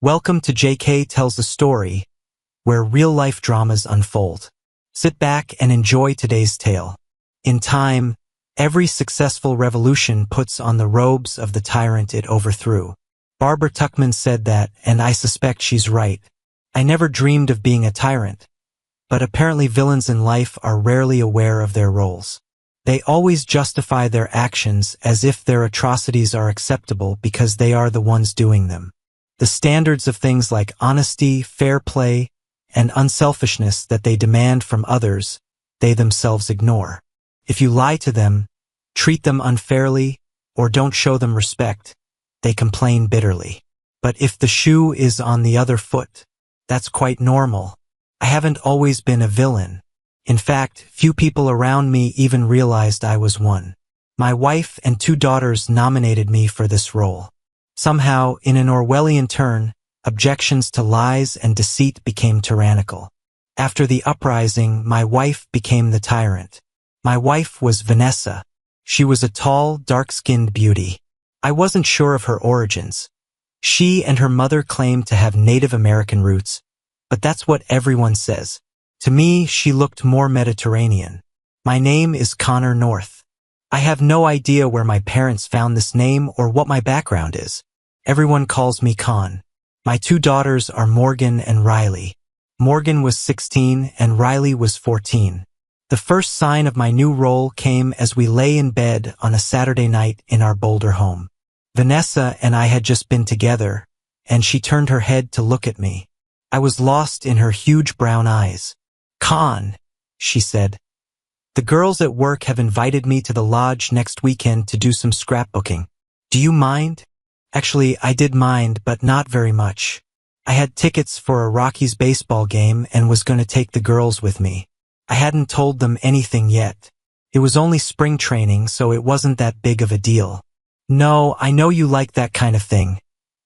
Welcome to JK Tells a Story, where real-life dramas unfold. Sit back and enjoy today's tale. In time, every successful revolution puts on the robes of the tyrant it overthrew. Barbara Tuchman said that, and I suspect she's right. I never dreamed of being a tyrant. But apparently villains in life are rarely aware of their roles. They always justify their actions as if their atrocities are acceptable because they are the ones doing them. The standards of things like honesty, fair play, and unselfishness that they demand from others, they themselves ignore. If you lie to them, treat them unfairly, or don't show them respect, they complain bitterly. But if the shoe is on the other foot, that's quite normal. I haven't always been a villain. In fact, few people around me even realized I was one. My wife and 2 daughters nominated me for this role. Somehow, in an Orwellian turn, objections to lies and deceit became tyrannical. After the uprising, my wife became the tyrant. My wife was Vanessa. She was a tall, dark-skinned beauty. I wasn't sure of her origins. She and her mother claimed to have Native American roots, but that's what everyone says. To me, she looked more Mediterranean. My name is Connor North. I have no idea where my parents found this name or what my background is. Everyone calls me Con. My 2 daughters are Morgan and Riley. Morgan was 16 and Riley was 14. The first sign of my new role came as we lay in bed on a Saturday night in our Boulder home. Vanessa and I had just been together, and she turned her head to look at me. I was lost in her huge brown eyes. "Con," she said. "The girls at work have invited me to the lodge next weekend to do some scrapbooking. Do you mind?" Actually, I did mind, but not very much. I had tickets for a Rockies baseball game and was going to take the girls with me. I hadn't told them anything yet. It was only spring training, so it wasn't that big of a deal. "No, I know you like that kind of thing,"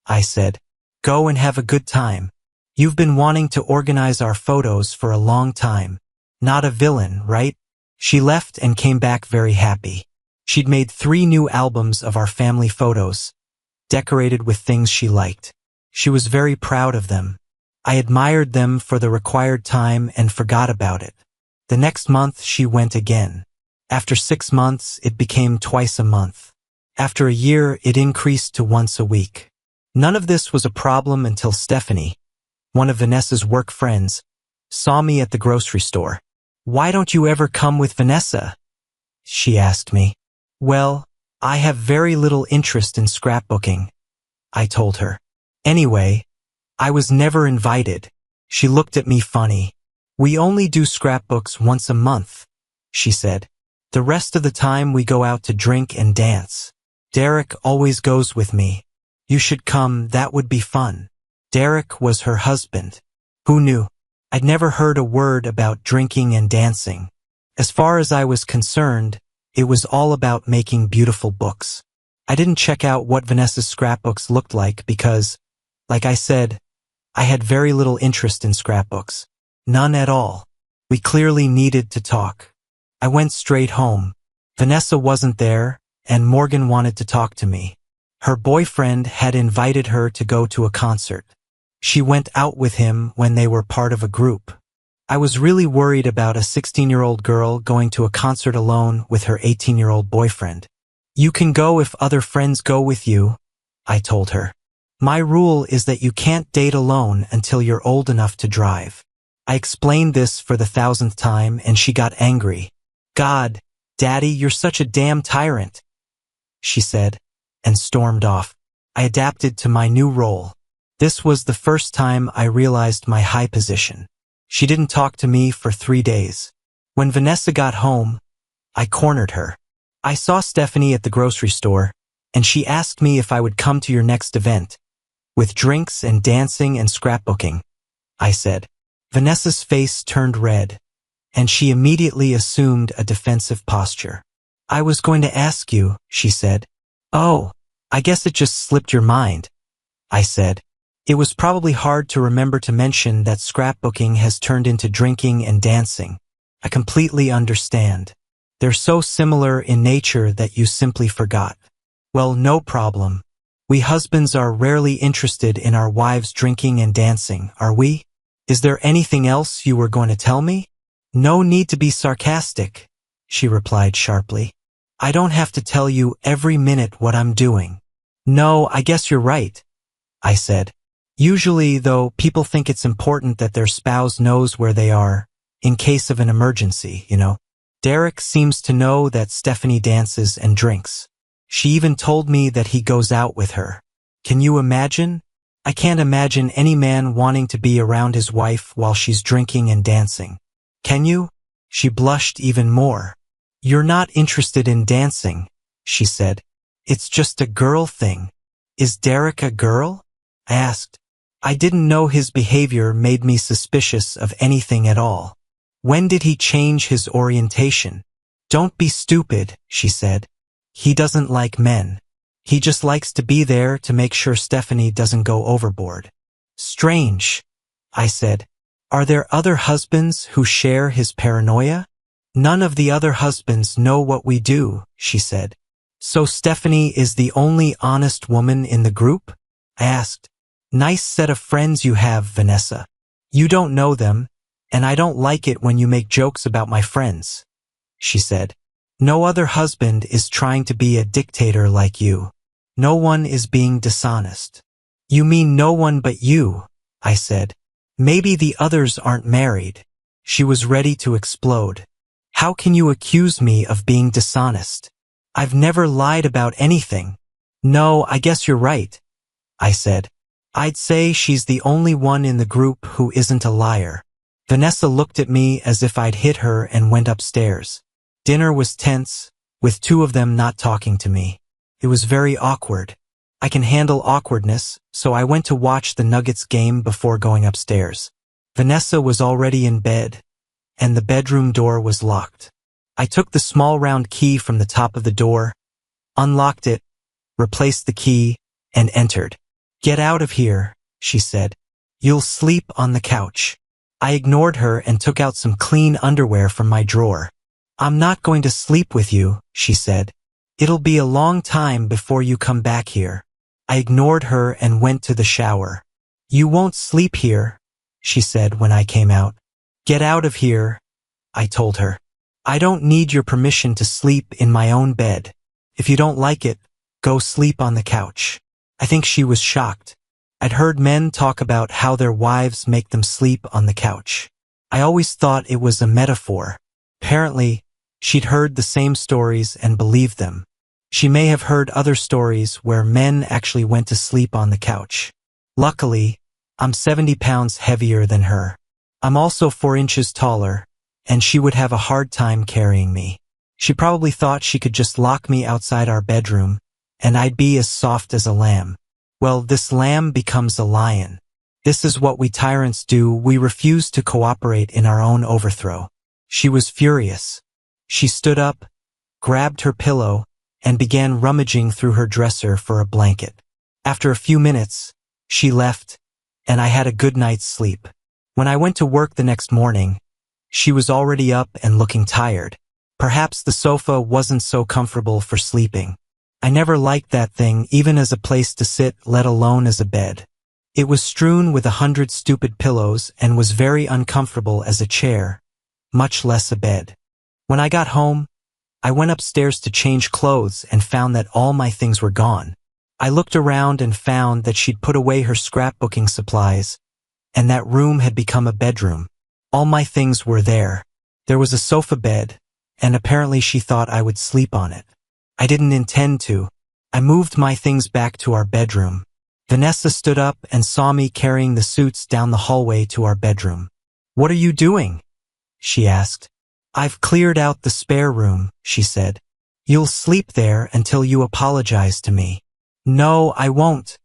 I said. "Go and have a good time. You've been wanting to organize our photos for a long time. Not a villain, right?" She left and came back very happy. She'd made 3 new albums of our family photos, decorated with things she liked. She was very proud of them. I admired them for the required time and forgot about it. The next month she went again. After 6 months, it became twice a month. After a year, it increased to once a week. None of this was a problem until Stephanie, one of Vanessa's work friends, saw me at the grocery store. "Why don't you ever come with Vanessa?" she asked me. "Well, I have very little interest in scrapbooking," I told her. Anyway, I was never invited. She looked at me funny. "We only do scrapbooks once a month," she said. "The rest of the time we go out to drink and dance. Derek always goes with me. You should come, that would be fun." Derek was her husband. Who knew? I'd never heard a word about drinking and dancing. As far as I was concerned, it was all about making beautiful books. I didn't check out what Vanessa's scrapbooks looked like because, like I said, I had very little interest in scrapbooks. None at all. We clearly needed to talk. I went straight home. Vanessa wasn't there, and Morgan wanted to talk to me. Her boyfriend had invited her to go to a concert. She went out with him when they were part of a group. I was really worried about a 16-year-old girl going to a concert alone with her 18-year-old boyfriend. "You can go if other friends go with you," I told her. "My rule is that you can't date alone until you're old enough to drive." I explained this for the 1,000th time and she got angry. "God, Daddy, you're such a damn tyrant," she said, and stormed off. I adapted to my new role. This was the first time I realized my high position. She didn't talk to me for 3 days. When Vanessa got home, I cornered her. "I saw Stephanie at the grocery store, and she asked me if I would come to your next event, with drinks and dancing and scrapbooking," I said. Vanessa's face turned red, and she immediately assumed a defensive posture. "I was going to ask you," she said. "Oh, I guess it just slipped your mind," I said. It was probably hard to remember to mention that scrapbooking has turned into drinking and dancing. I completely understand. They're so similar in nature that you simply forgot. "Well, no problem. We husbands are rarely interested in our wives drinking and dancing, are we? Is there anything else you were going to tell me? No need to be sarcastic, she replied sharply. I don't have to tell you every minute what I'm doing. No, I guess you're right, I said. Usually, though, people think it's important that their spouse knows where they are, in case of an emergency, you know. Derek seems to know that Stephanie dances and drinks. She even told me that he goes out with her. Can you imagine? I can't imagine any man wanting to be around his wife while she's drinking and dancing. Can you? She blushed even more. You're not interested in dancing, she said. It's just a girl thing. Is Derek a girl? I asked. I didn't know his behavior made me suspicious of anything at all. When did he change his orientation? Don't be stupid, she said. He doesn't like men. He just likes to be there to make sure Stephanie doesn't go overboard. Strange, I said. Are there other husbands who share his paranoia? None of the other husbands know what we do, she said. So Stephanie is the only honest woman in the group? I asked. Nice set of friends you have, Vanessa. You don't know them, and I don't like it when you make jokes about my friends, she said. No other husband is trying to be a dictator like you. No one is being dishonest. You mean no one but you, I said. Maybe the others aren't married. She was ready to explode. How can you accuse me of being dishonest? I've never lied about anything. No, I guess you're right, I said. I'd say she's the only one in the group who isn't a liar. Vanessa looked at me as if I'd hit her and went upstairs. Dinner was tense, with two of them not talking to me. It was very awkward. I can handle awkwardness, so I went to watch the Nuggets game before going upstairs. Vanessa was already in bed, and the bedroom door was locked. I took the small round key from the top of the door, unlocked it, replaced the key, and entered. Get out of here, she said. You'll sleep on the couch. I ignored her and took out some clean underwear from my drawer. I'm not going to sleep with you, she said. It'll be a long time before you come back here. I ignored her and went to the shower. You won't sleep here, she said when I came out. Get out of here, I told her. I don't need your permission to sleep in my own bed. If you don't like it, go sleep on the couch. I think she was shocked. I'd heard men talk about how their wives make them sleep on the couch. I always thought it was a metaphor. Apparently, she'd heard the same stories and believed them. She may have heard other stories where men actually went to sleep on the couch. Luckily, I'm 70 pounds heavier than her. I'm also 4 inches taller, and she would have a hard time carrying me. She probably thought she could just lock me outside our bedroom, and I'd be as soft as a lamb. Well, this lamb becomes a lion. This is what we tyrants do. We refuse to cooperate in our own overthrow. She was furious. She stood up, grabbed her pillow, and began rummaging through her dresser for a blanket. After a few minutes, she left, and I had a good night's sleep. When I went to work the next morning, she was already up and looking tired. Perhaps the sofa wasn't so comfortable for sleeping. I never liked that thing even as a place to sit, let alone as a bed. It was strewn with 100 stupid pillows and was very uncomfortable as a chair, much less a bed. When I got home, I went upstairs to change clothes and found that all my things were gone. I looked around and found that she'd put away her scrapbooking supplies, and that room had become a bedroom. All my things were there. There was a sofa bed, and apparently she thought I would sleep on it. I didn't intend to. I moved my things back to our bedroom. Vanessa stood up and saw me carrying the suits down the hallway to our bedroom. "What are you doing?" she asked. "I've cleared out the spare room," she said. "You'll sleep there until you apologize to me." "No, I won't,"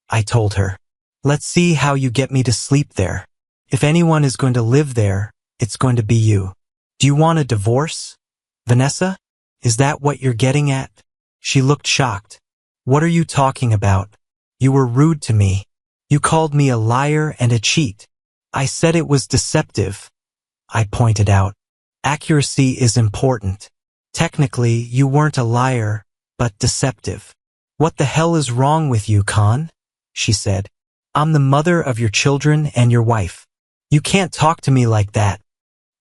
I told her. "Let's see how you get me to sleep there. If anyone is going to live there, it's going to be you. Do you want a divorce, Vanessa? Is that what you're getting at?" She looked shocked. "What are you talking about? You were rude to me. You called me a liar and a cheat." "I said it was deceptive," I pointed out. "Accuracy is important. Technically, you weren't a liar, but deceptive." "What the hell is wrong with you, Con?" she said. "I'm the mother of your children and your wife. You can't talk to me like that."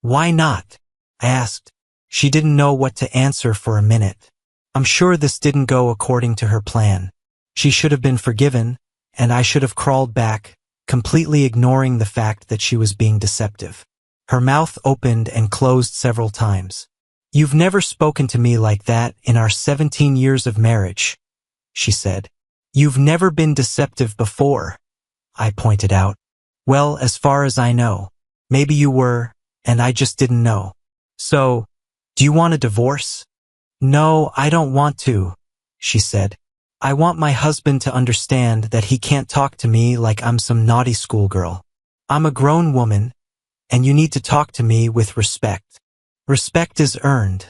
"Why not?" I asked. She didn't know what to answer for a minute. I'm sure this didn't go according to her plan. She should have been forgiven, and I should have crawled back, completely ignoring the fact that she was being deceptive. Her mouth opened and closed several times. "You've never spoken to me like that in our 17 years of marriage," she said. "You've never been deceptive before," I pointed out. "Well, as far as I know. Maybe you were, and I just didn't know. So, do you want a divorce?" "No, I don't want to," she said. "I want my husband to understand that he can't talk to me like I'm some naughty schoolgirl. I'm a grown woman, and you need to talk to me with respect." "Respect is earned,"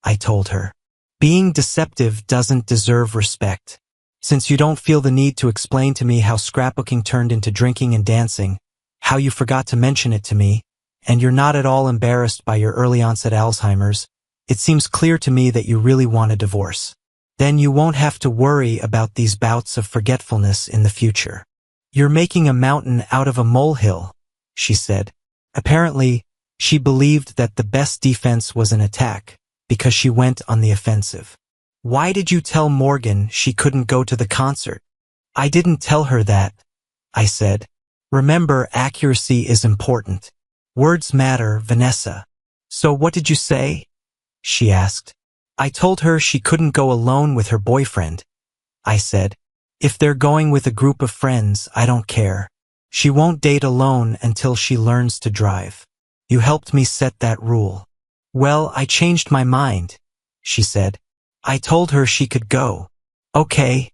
I told her. "Being deceptive doesn't deserve respect. Since you don't feel the need to explain to me how scrapbooking turned into drinking and dancing, how you forgot to mention it to me, and you're not at all embarrassed by your early onset Alzheimer's, it seems clear to me that you really want a divorce. Then you won't have to worry about these bouts of forgetfulness in the future." "You're making a mountain out of a molehill," she said. Apparently, she believed that the best defense was an attack, because she went on the offensive. "Why did you tell Morgan she couldn't go to the concert?" "I didn't tell her that," I said. "Remember, accuracy is important. Words matter, Vanessa." "So what did you say?" she asked. "I told her she couldn't go alone with her boyfriend," I said. "If they're going with a group of friends, I don't care. She won't date alone until she learns to drive. You helped me set that rule." "Well, I changed my mind," she said. "I told her she could go." "Okay,"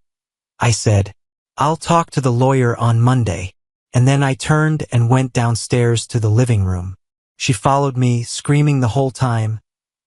I said. "I'll talk to the lawyer on Monday." And then I turned and went downstairs to the living room. She followed me, screaming the whole time,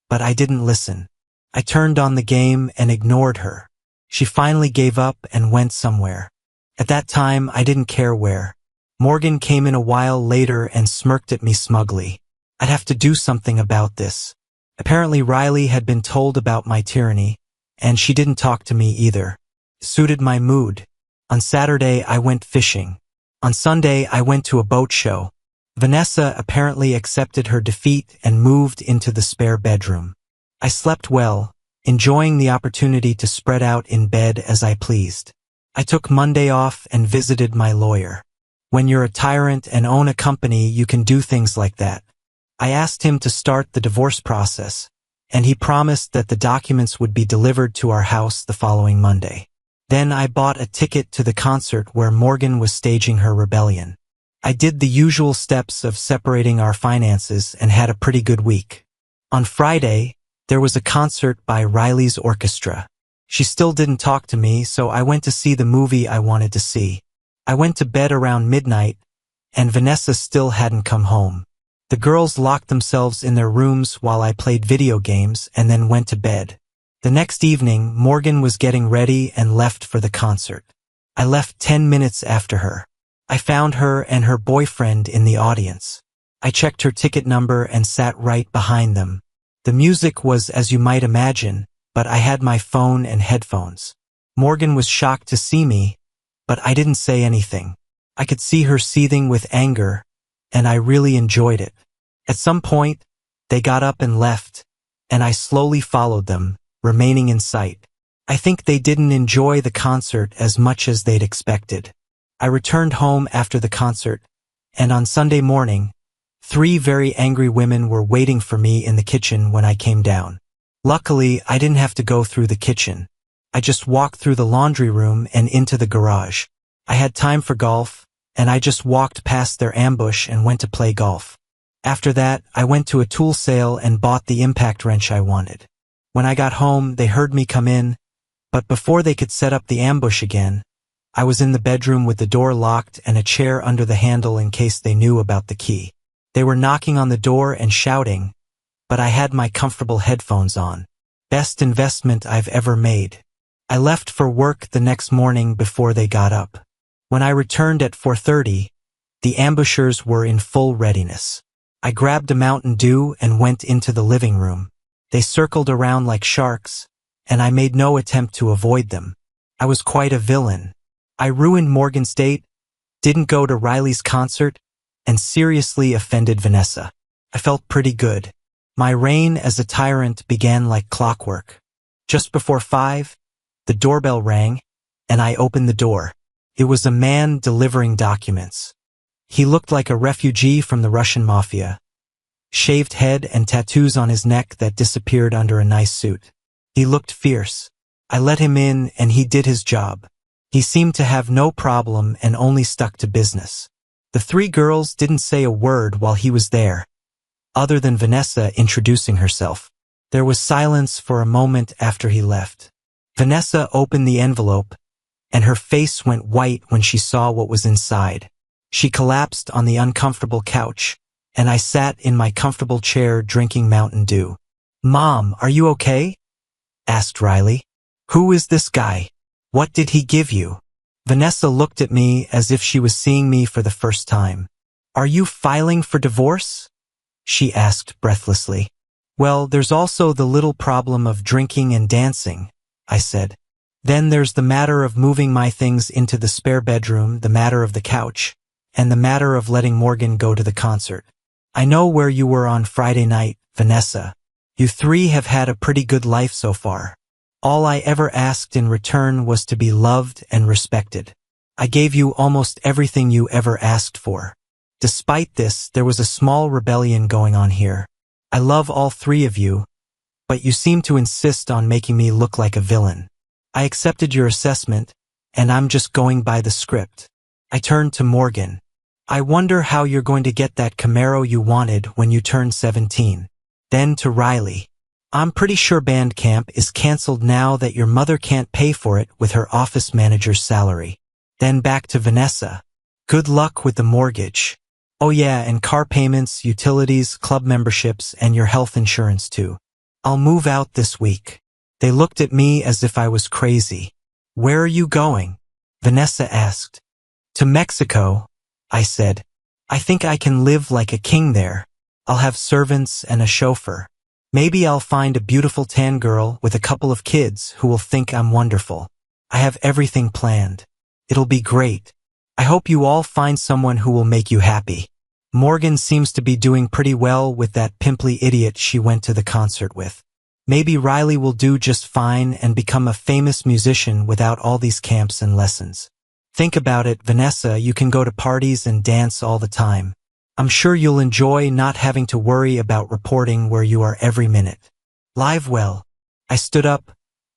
but I didn't listen. I turned on the game and ignored her. She finally gave up and went somewhere. At that time, I didn't care where. Morgan came in a while later and smirked at me smugly. I'd have to do something about this. Apparently Riley had been told about my tyranny, and she didn't talk to me either. It suited my mood. On Saturday, I went fishing. On Sunday, I went to a boat show. Vanessa apparently accepted her defeat and moved into the spare bedroom. I slept well, enjoying the opportunity to spread out in bed as I pleased. I took Monday off and visited my lawyer. When you're a tyrant and own a company, you can do things like that. I asked him to start the divorce process, and he promised that the documents would be delivered to our house the following Monday. Then I bought a ticket to the concert where Morgan was staging her rebellion. I did the usual steps of separating our finances and had a pretty good week. On Friday, there was a concert by Riley's orchestra. She still didn't talk to me, so I went to see the movie I wanted to see. I went to bed around midnight, and Vanessa still hadn't come home. The girls locked themselves in their rooms while I played video games and then went to bed. The next evening, Morgan was getting ready and left for the concert. I left 10 minutes after her. I found her and her boyfriend in the audience. I checked her ticket number and sat right behind them. The music was as you might imagine, but I had my phone and headphones. Morgan was shocked to see me, but I didn't say anything. I could see her seething with anger, and I really enjoyed it. At some point, they got up and left, and I slowly followed them, remaining in sight. I think they didn't enjoy the concert as much as they'd expected. I returned home after the concert, and on Sunday morning, 3 very angry women were waiting for me in the kitchen when I came down. Luckily, I didn't have to go through the kitchen. I just walked through the laundry room and into the garage. I had time for golf, and I just walked past their ambush and went to play golf. After that, I went to a tool sale and bought the impact wrench I wanted. When I got home, they heard me come in, but before they could set up the ambush again, I was in the bedroom with the door locked and a chair under the handle in case they knew about the key. They were knocking on the door and shouting, but I had my comfortable headphones on. Best investment I've ever made. I left for work the next morning before they got up. When I returned at 4:30, the ambushers were in full readiness. I grabbed a Mountain Dew and went into the living room. They circled around like sharks, and I made no attempt to avoid them. I was quite a villain. I ruined Morgan's date, didn't go to Riley's concert, and seriously offended Vanessa. I felt pretty good. My reign as a tyrant began like clockwork. Just before 5, the doorbell rang, and I opened the door. It was a man delivering documents. He looked like a refugee from the Russian mafia. Shaved head and tattoos on his neck that disappeared under a nice suit. He looked fierce. I let him in and he did his job. He seemed to have no problem and only stuck to business. The 3 girls didn't say a word while he was there, other than Vanessa introducing herself. There was silence for a moment after he left. Vanessa opened the envelope, and her face went white when she saw what was inside. She collapsed on the uncomfortable couch, and I sat in my comfortable chair drinking Mountain Dew. "Mom, are you okay?" asked Riley. "Who is this guy? What did he give you?" Vanessa looked at me as if she was seeing me for the first time. "Are you filing for divorce?" she asked breathlessly. "Well, there's also the little problem of drinking and dancing," I said. "Then there's the matter of moving my things into the spare bedroom, the matter of the couch, and the matter of letting Morgan go to the concert. I know where you were on Friday night, Vanessa. You 3 have had a pretty good life so far. All I ever asked in return was to be loved and respected. I gave you almost everything you ever asked for. Despite this, there was a small rebellion going on here. I love all 3 of you, but you seem to insist on making me look like a villain. I accepted your assessment, and I'm just going by the script." I turned to Morgan. "I wonder how you're going to get that Camaro you wanted when you turned 17. Then to Riley. "I'm pretty sure band camp is canceled now that your mother can't pay for it with her office manager's salary." Then back to Vanessa. "Good luck with the mortgage. Oh yeah, and car payments, utilities, club memberships, and your health insurance too. I'll move out this week." They looked at me as if I was crazy. "Where are you going?" Vanessa asked. "To Mexico," I said. "I think I can live like a king there. I'll have servants and a chauffeur. Maybe I'll find a beautiful tan girl with a couple of kids who will think I'm wonderful. I have everything planned. It'll be great. I hope you all find someone who will make you happy." Morgan seems to be doing pretty well with that pimply idiot she went to the concert with. Maybe Riley will do just fine and become a famous musician without all these camps and lessons. Think about it, Vanessa, you can go to parties and dance all the time. I'm sure you'll enjoy not having to worry about reporting where you are every minute. Live well. I stood up,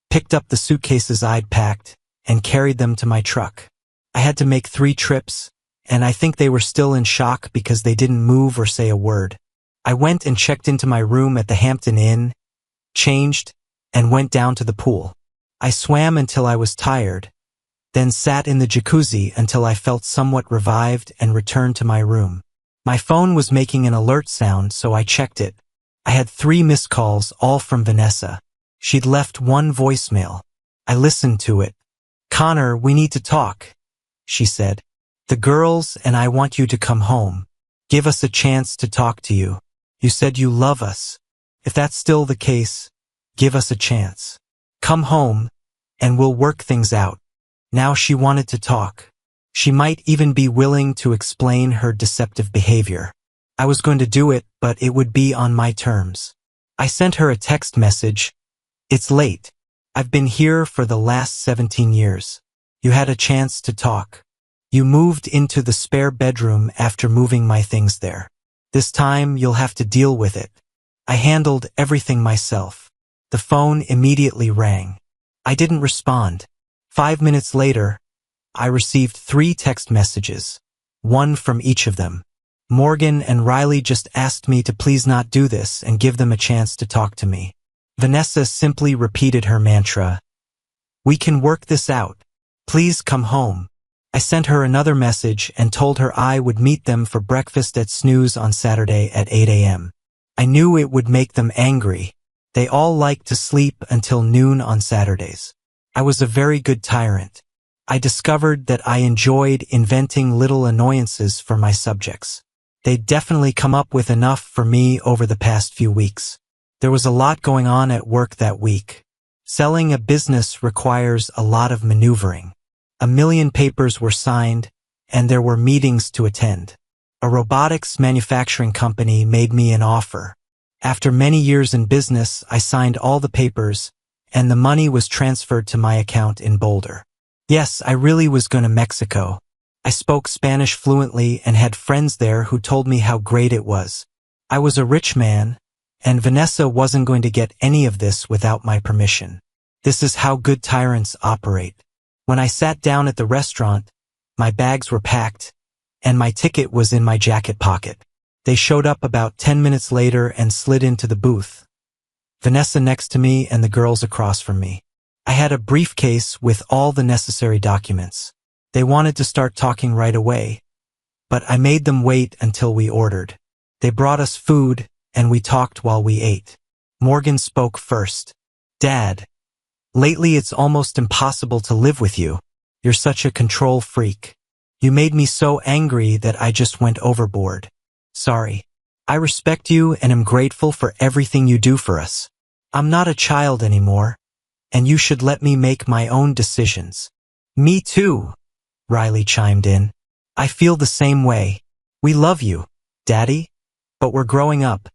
picked up the suitcases I'd packed, and carried them to my truck. I had to make 3 trips, and I think they were still in shock because they didn't move or say a word. I went and checked into my room at the Hampton Inn, changed, and went down to the pool. I swam until I was tired, then sat in the jacuzzi until I felt somewhat revived and returned to my room. My phone was making an alert sound, so I checked it. I had 3 missed calls, all from Vanessa. She'd left 1 voicemail. I listened to it. "Connor, we need to talk," she said. "The girls and I want you to come home. Give us a chance to talk to you. You said you love us. If that's still the case, give us a chance. Come home, and we'll work things out." Now she wanted to talk. She might even be willing to explain her deceptive behavior. I was going to do it, but it would be on my terms. I sent her a text message. "It's late. I've been here for the last 17 years. You had a chance to talk. You moved into the spare bedroom after moving my things there. This time you'll have to deal with it. I handled everything myself." The phone immediately rang. I didn't respond. 5 minutes later, I received 3 text messages, 1 from each of them. Morgan and Riley just asked me to please not do this and give them a chance to talk to me. Vanessa simply repeated her mantra, "We can work this out. Please come home." I sent her another message and told her I would meet them for breakfast at Snooze on Saturday at 8 a.m. I knew it would make them angry. They all like to sleep until noon on Saturdays. I was a very good tyrant. I discovered that I enjoyed inventing little annoyances for my subjects. They'd definitely come up with enough for me over the past few weeks. There was a lot going on at work that week. Selling a business requires a lot of maneuvering. 1,000,000 papers were signed, and there were meetings to attend. A robotics manufacturing company made me an offer. After many years in business, I signed all the papers, and the money was transferred to my account in Boulder. Yes, I really was going to Mexico. I spoke Spanish fluently and had friends there who told me how great it was. I was a rich man, and Vanessa wasn't going to get any of this without my permission. This is how good tyrants operate. When I sat down at the restaurant, my bags were packed, and my ticket was in my jacket pocket. They showed up about 10 minutes later and slid into the booth. Vanessa next to me and the girls across from me. I had a briefcase with all the necessary documents. They wanted to start talking right away, but I made them wait until we ordered. They brought us food, and we talked while we ate. Morgan spoke first. Dad, lately it's almost impossible to live with you. You're such a control freak. You made me so angry that I just went overboard. Sorry. I respect you and am grateful for everything you do for us. I'm not a child anymore, and you should let me make my own decisions. Me too, Riley chimed in. I feel the same way. We love you, Daddy, but we're growing up,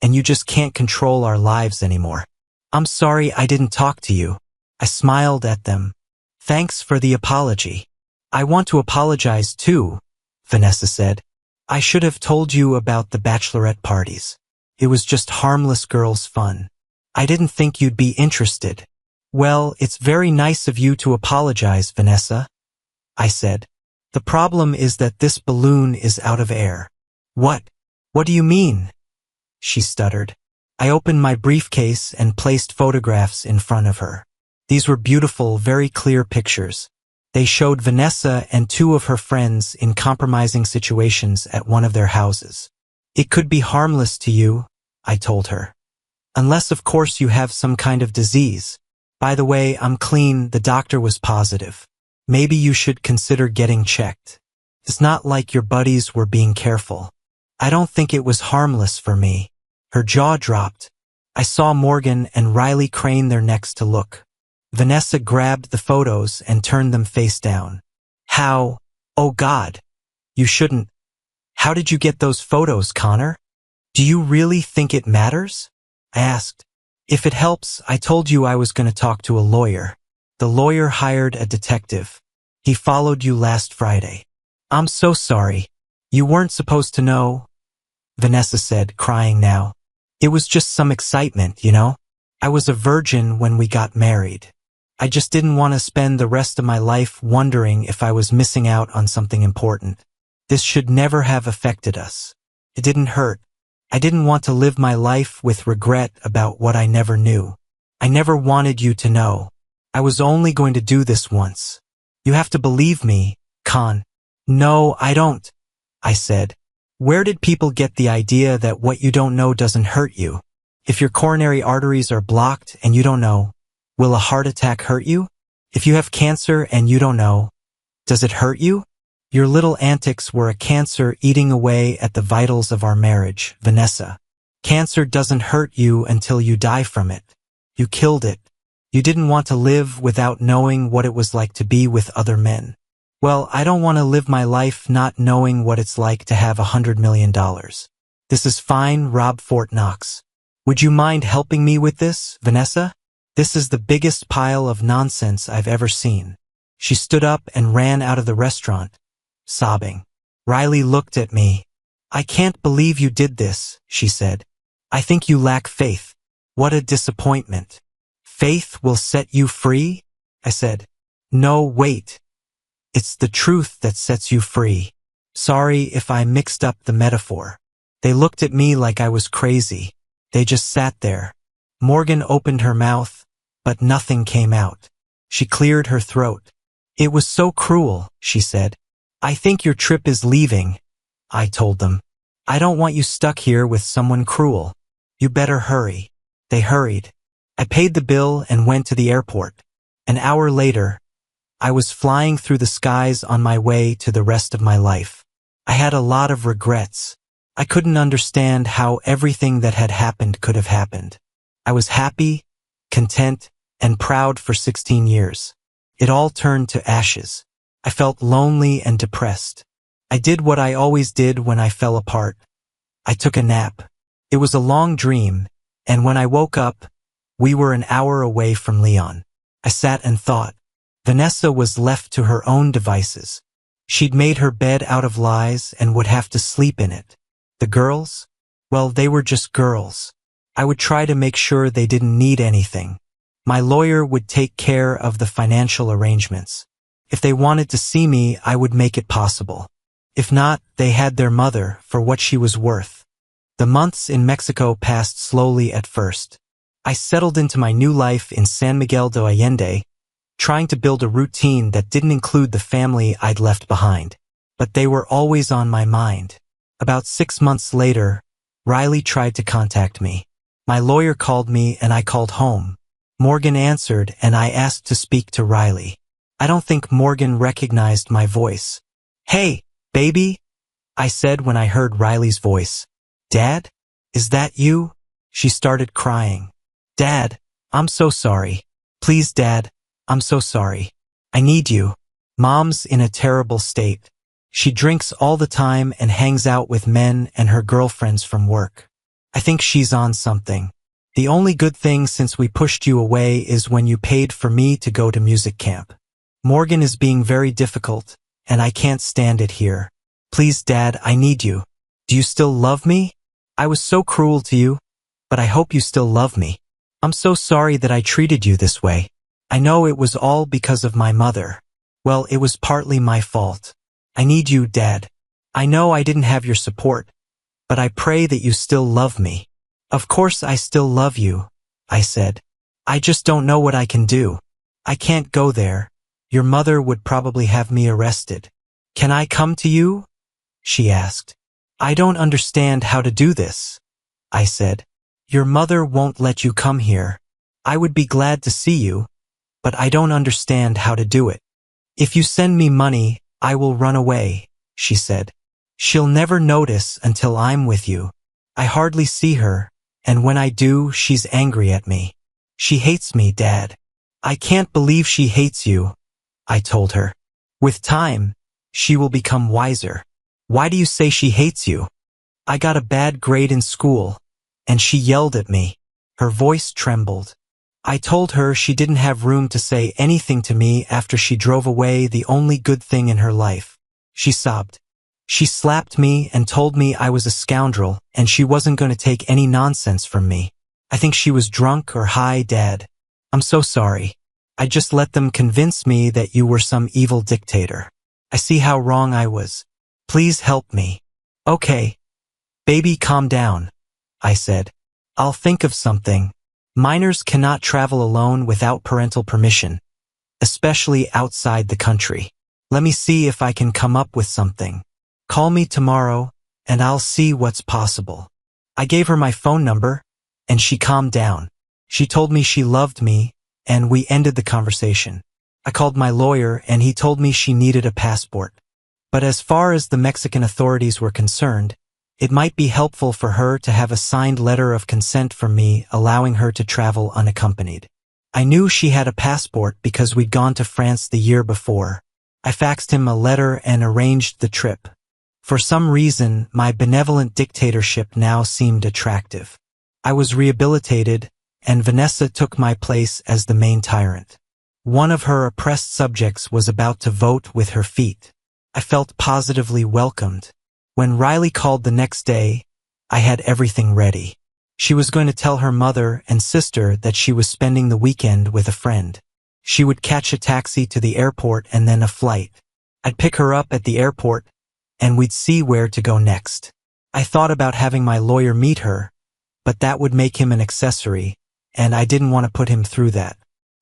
and you just can't control our lives anymore. I'm sorry I didn't talk to you. I smiled at them. Thanks for the apology. I want to apologize too, Vanessa said. I should have told you about the bachelorette parties. It was just harmless girls' fun. I didn't think you'd be interested. Well, it's very nice of you to apologize, Vanessa, I said. The problem is that this balloon is out of air. What? What do you mean? She stuttered. I opened my briefcase and placed photographs in front of her. These were beautiful, very clear pictures. They showed Vanessa and 2 of her friends in compromising situations at one of their houses. It could be harmless to you, I told her. Unless, of course, you have some kind of disease. By the way, I'm clean, the doctor was positive. Maybe you should consider getting checked. It's not like your buddies were being careful. I don't think it was harmless for me. Her jaw dropped. I saw Morgan and Riley crane their necks to look. Vanessa grabbed the photos and turned them face down. How? Oh God. You shouldn't. How did you get those photos, Connor? Do you really think it matters? I asked. If it helps, I told you I was going to talk to a lawyer. The lawyer hired a detective. He followed you last Friday. I'm so sorry. You weren't supposed to know, Vanessa said, crying now. It was just some excitement, you know? I was a virgin when we got married. I just didn't want to spend the rest of my life wondering if I was missing out on something important. This should never have affected us. It didn't hurt. I didn't want to live my life with regret about what I never knew. I never wanted you to know. I was only going to do this once. You have to believe me, Con. No, I don't, I said. Where did people get the idea that what you don't know doesn't hurt you? If your coronary arteries are blocked and you don't know, will a heart attack hurt you? If you have cancer and you don't know, does it hurt you? Your little antics were a cancer eating away at the vitals of our marriage, Vanessa. Cancer doesn't hurt you until you die from it. You killed it. You didn't want to live without knowing what it was like to be with other men. Well, I don't want to live my life not knowing what it's like to have $100 million. This is fine, Rob Fort Knox. Would you mind helping me with this, Vanessa? This is the biggest pile of nonsense I've ever seen. She stood up and ran out of the restaurant, sobbing. Riley looked at me. I can't believe you did this, she said. I think you lack faith. What a disappointment. Faith will set you free? I said. No, wait. It's the truth that sets you free. Sorry if I mixed up the metaphor. They looked at me like I was crazy. They just sat there. Morgan opened her mouth, but nothing came out. She cleared her throat. It was so cruel, she said. I think your trip is leaving, I told them. I don't want you stuck here with someone cruel. You better hurry. They hurried. I paid the bill and went to the airport. An hour later, I was flying through the skies on my way to the rest of my life. I had a lot of regrets. I couldn't understand how everything that had happened could have happened. I was happy, content, and proud for 16 years. It all turned to ashes. I felt lonely and depressed. I did what I always did when I fell apart. I took a nap. It was a long dream, and when I woke up, we were an hour away from Leon. I sat and thought. Vanessa was left to her own devices. She'd made her bed out of lies and would have to sleep in it. The girls? Well, they were just girls. I would try to make sure they didn't need anything. My lawyer would take care of the financial arrangements. If they wanted to see me, I would make it possible. If not, they had their mother for what she was worth. The months in Mexico passed slowly at first. I settled into my new life in San Miguel de Allende, trying to build a routine that didn't include the family I'd left behind. But they were always on my mind. About 6 months later, Riley tried to contact me. My lawyer called me and I called home. Morgan answered and I asked to speak to Riley. I don't think Morgan recognized my voice. "Hey, baby," I said when I heard Riley's voice. "Dad? Is that you?" She started crying. "Dad, I'm so sorry. Please, Dad, I'm so sorry. I need you." Mom's in a terrible state. She drinks all the time and hangs out with men and her girlfriends from work. I think she's on something. The only good thing since we pushed you away is when you paid for me to go to music camp. Morgan is being very difficult, and I can't stand it here. Please, Dad, I need you. Do you still love me? I was so cruel to you, but I hope you still love me. I'm so sorry that I treated you this way. I know it was all because of my mother. Well, it was partly my fault. I need you, Dad. I know I didn't have your support, but I pray that you still love me. Of course I still love you, I said. I just don't know what I can do. I can't go there. Your mother would probably have me arrested. Can I come to you? She asked. I don't understand how to do this, I said. Your mother won't let you come here. I would be glad to see you, but I don't understand how to do it. If you send me money, I will run away, she said. She'll never notice until I'm with you. I hardly see her, and when I do, she's angry at me. She hates me, Dad. I can't believe she hates you, I told her. With time, she will become wiser. Why do you say she hates you? I got a bad grade in school, and she yelled at me. Her voice trembled. I told her she didn't have room to say anything to me after she drove away the only good thing in her life. She sobbed. She slapped me and told me I was a scoundrel and she wasn't going to take any nonsense from me. I think she was drunk or high, Dad. I'm so sorry. I just let them convince me that you were some evil dictator. I see how wrong I was. Please help me. Okay. Baby, calm down, I said. I'll think of something. Minors cannot travel alone without parental permission, especially outside the country. Let me see if I can come up with something. Call me tomorrow, and I'll see what's possible. I gave her my phone number, and she calmed down. She told me she loved me, and we ended the conversation. I called my lawyer, and he told me she needed a passport. But as far as the Mexican authorities were concerned, it might be helpful for her to have a signed letter of consent from me allowing her to travel unaccompanied. I knew she had a passport because we'd gone to France the year before. I faxed him a letter and arranged the trip. For some reason, my benevolent dictatorship now seemed attractive. I was rehabilitated, and Vanessa took my place as the main tyrant. One of her oppressed subjects was about to vote with her feet. I felt positively welcomed. When Riley called the next day, I had everything ready. She was going to tell her mother and sister that she was spending the weekend with a friend. She would catch a taxi to the airport and then a flight. I'd pick her up at the airport, and we'd see where to go next. I thought about having my lawyer meet her, but that would make him an accessory, and I didn't want to put him through that.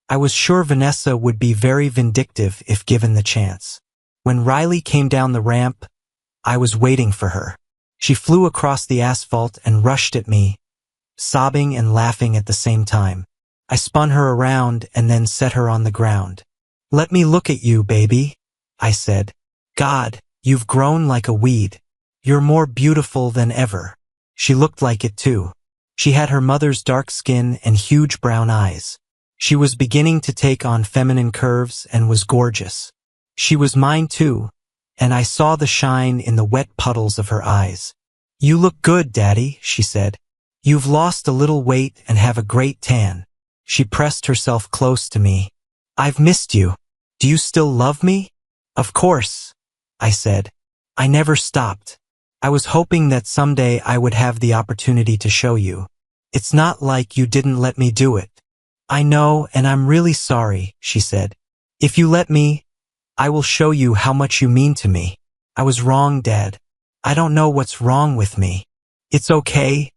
I was sure Vanessa would be very vindictive if given the chance. When Riley came down the ramp, I was waiting for her. She flew across the asphalt and rushed at me, sobbing and laughing at the same time. I spun her around and then set her on the ground. Let me look at you, baby, I said. God, you've grown like a weed. You're more beautiful than ever. She looked like it too. She had her mother's dark skin and huge brown eyes. She was beginning to take on feminine curves and was gorgeous. She was mine too, and I saw the shine in the wet puddles of her eyes. "You look good, Daddy," she said. "You've lost a little weight and have a great tan." She pressed herself close to me. "I've missed you. Do you still love me?" "Of course," I said. I never stopped. I was hoping that someday I would have the opportunity to show you. "It's not like you didn't let me do it." "I know, and I'm really sorry," she said. "If you let me, I will show you how much you mean to me." "I was wrong, Dad. I don't know what's wrong with me." "It's okay,"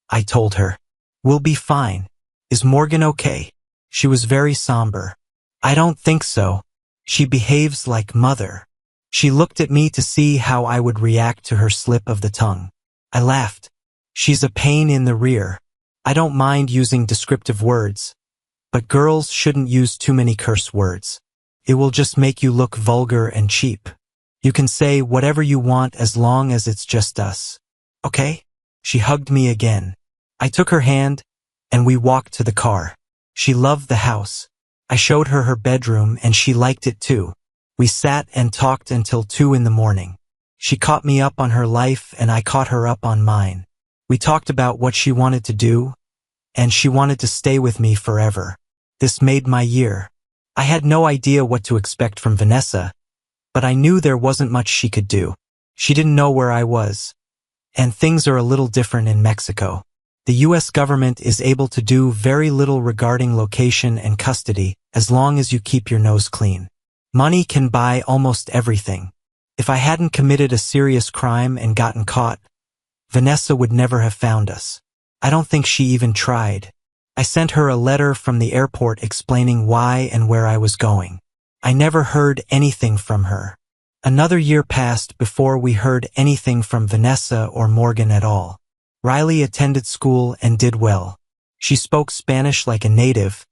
I told her. "We'll be fine. Is Morgan okay?" She was very somber. "I don't think so. She behaves like Mother." She looked at me to see how I would react to her slip of the tongue. I laughed. "She's a pain in the rear." I don't mind using descriptive words, but girls shouldn't use too many curse words. It will just make you look vulgar and cheap. You can say whatever you want as long as it's just us. "Okay?" She hugged me again. I took her hand, and we walked to the car. She loved the house. I showed her her bedroom, and she liked it too. We sat and talked until 2 in the morning. She caught me up on her life, and I caught her up on mine. We talked about what she wanted to do, and she wanted to stay with me forever. This made my year. I had no idea what to expect from Vanessa, but I knew there wasn't much she could do. She didn't know where I was, and things are a little different in Mexico. The U.S. government is able to do very little regarding location and custody as long as you keep your nose clean. Money can buy almost everything. If I hadn't committed a serious crime and gotten caught, Vanessa would never have found us. I don't think she even tried. I sent her a letter from the airport explaining why and where I was going. I never heard anything from her. Another year passed before we heard anything from Vanessa or Morgan at all. Riley attended school and did well. She spoke Spanish like a native,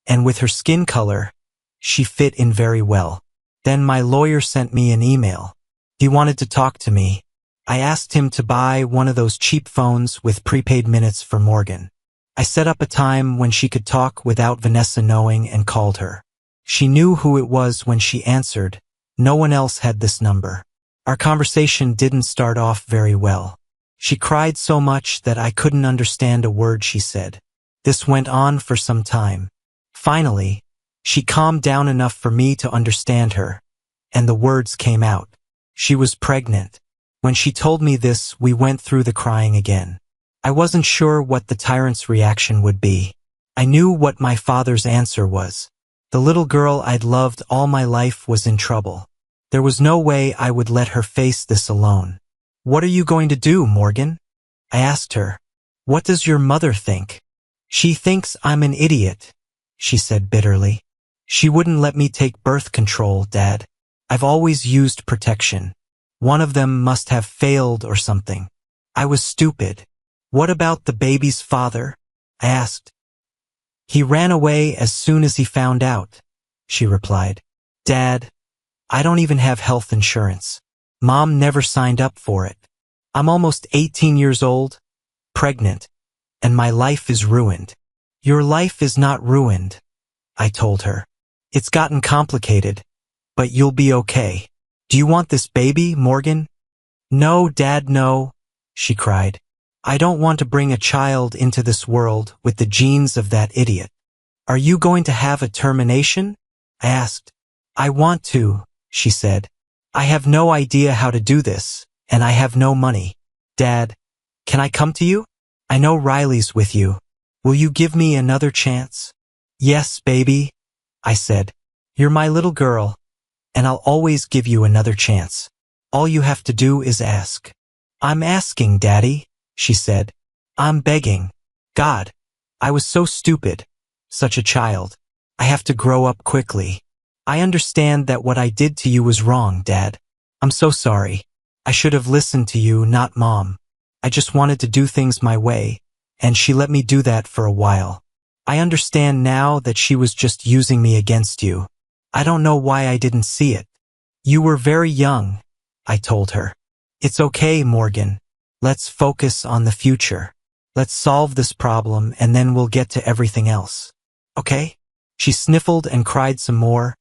and with her skin color, she fit in very well. Then my lawyer sent me an email. He wanted to talk to me. I asked him to buy one of those cheap phones with prepaid minutes for Morgan. I set up a time when she could talk without Vanessa knowing and called her. She knew who it was when she answered. No one else had this number. Our conversation didn't start off very well. She cried so much that I couldn't understand a word she said. This went on for some time. Finally, she calmed down enough for me to understand her, and the words came out. She was pregnant. When she told me this, we went through the crying again. I wasn't sure what the tyrant's reaction would be. I knew what my father's answer was. The little girl I'd loved all my life was in trouble. There was no way I would let her face this alone. "What are you going to do, Morgan?" I asked her. "What does your mother think?" "She thinks I'm an idiot," she said bitterly. "She wouldn't let me take birth control, Dad. I've always used protection. One of them must have failed or something. I was stupid." "What about the baby's father?" I asked. "He ran away as soon as he found out," she replied. "Dad, I don't even have health insurance. Mom never signed up for it. I'm almost 18 years old, pregnant, and my life is ruined." "Your life is not ruined," I told her. "It's gotten complicated, but you'll be okay. Do you want this baby, Morgan?" "No, Dad, no," she cried. "I don't want to bring a child into this world with the genes of that idiot." "Are you going to have a termination?" I asked. "I want to," she said. "I have no idea how to do this, and I have no money. Dad, can I come to you? I know Riley's with you. Will you give me another chance?" "Yes, baby," I said. "You're my little girl, and I'll always give you another chance. All you have to do is ask." "I'm asking, Daddy," she said. "I'm begging. God, I was so stupid. Such a child. I have to grow up quickly. I understand that what I did to you was wrong, Dad. I'm so sorry. I should have listened to you, not Mom. I just wanted to do things my way, and she let me do that for a while. I understand now that she was just using me against you. I don't know why I didn't see it." "You were very young," I told her. "It's okay, Morgan. Let's focus on the future. Let's solve this problem and then we'll get to everything else. Okay?" She sniffled and cried some more,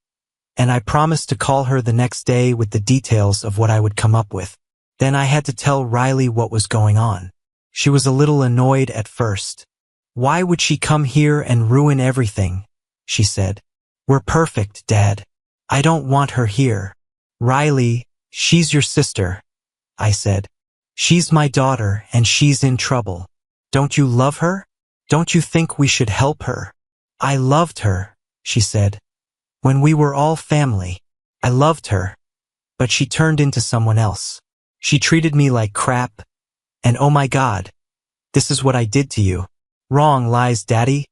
and I promised to call her the next day with the details of what I would come up with. Then I had to tell Riley what was going on. She was a little annoyed at first. "Why would she come here and ruin everything?" she said. "We're perfect, Dad. I don't want her here." "Riley, she's your sister," I said. "She's my daughter and she's in trouble. Don't you love her? Don't you think we should help her?" "I loved her," she said. "When we were all family. I loved her. But she turned into someone else. She treated me like crap. And oh my God, this is what I did to you." "Wrong lies, Daddy.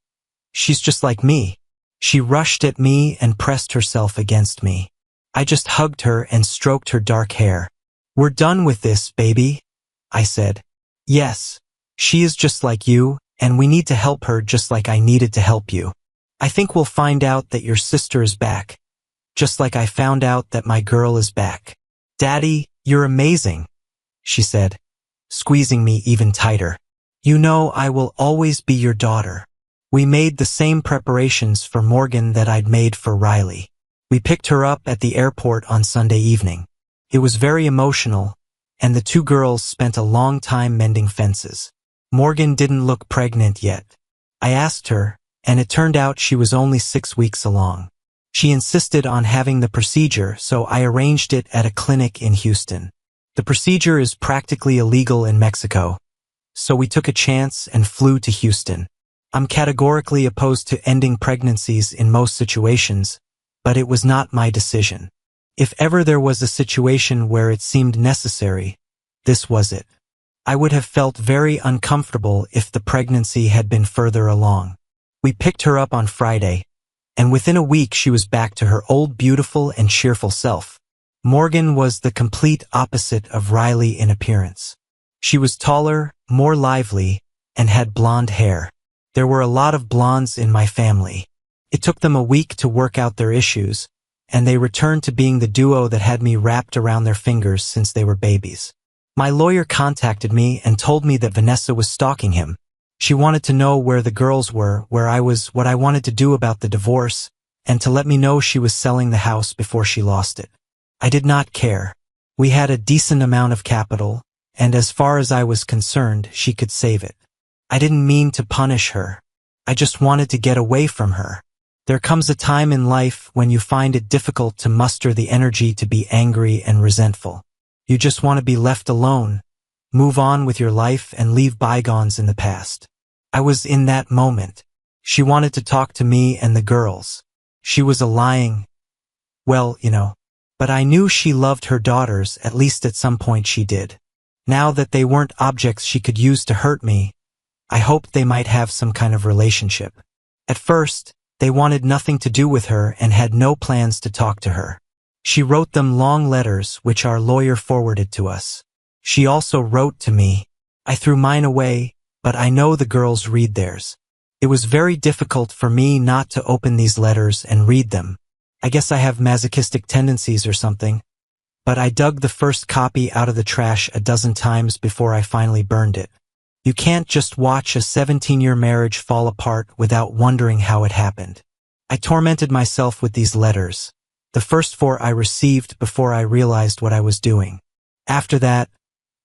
She's just like me." She rushed at me and pressed herself against me. I just hugged her and stroked her dark hair. "We're done with this, baby," I said. "Yes, she is just like you, and we need to help her just like I needed to help you. I think we'll find out that your sister is back, just like I found out that my girl is back." "Daddy, you're amazing," she said, squeezing me even tighter. "You know I will always be your daughter." We made the same preparations for Morgan that I'd made for Riley. We picked her up at the airport on Sunday evening. It was very emotional, and the two girls spent a long time mending fences. Morgan didn't look pregnant yet. I asked her, and it turned out she was only 6 weeks along. She insisted on having the procedure, so I arranged it at a clinic in Houston. The procedure is practically illegal in Mexico, so we took a chance and flew to Houston. I'm categorically opposed to ending pregnancies in most situations, but it was not my decision. If ever there was a situation where it seemed necessary, this was it. I would have felt very uncomfortable if the pregnancy had been further along. We picked her up on Friday, and within a week she was back to her old beautiful and cheerful self. Morgan was the complete opposite of Riley in appearance. She was taller, more lively, and had blonde hair. There were a lot of blondes in my family. It took them a week to work out their issues, and they returned to being the duo that had me wrapped around their fingers since they were babies. My lawyer contacted me and told me that Vanessa was stalking him. She wanted to know where the girls were, where I was, what I wanted to do about the divorce, and to let me know she was selling the house before she lost it. I did not care. We had a decent amount of capital, and as far as I was concerned, she could save it. I didn't mean to punish her. I just wanted to get away from her. There comes a time in life when you find it difficult to muster the energy to be angry and resentful. You just want to be left alone, move on with your life and leave bygones in the past. I was in that moment. She wanted to talk to me and the girls. She was lying. Well, but I knew she loved her daughters, at least at some point she did. Now that they weren't objects she could use to hurt me, I hoped they might have some kind of relationship. At first, they wanted nothing to do with her and had no plans to talk to her. She wrote them long letters which our lawyer forwarded to us. She also wrote to me. I threw mine away, but I know the girls read theirs. It was very difficult for me not to open these letters and read them. I guess I have masochistic tendencies or something, but I dug the first copy out of the trash a dozen times before I finally burned it. You can't just watch a 17-year marriage fall apart without wondering how it happened. I tormented myself with these letters. The first 4 I received before I realized what I was doing. After that,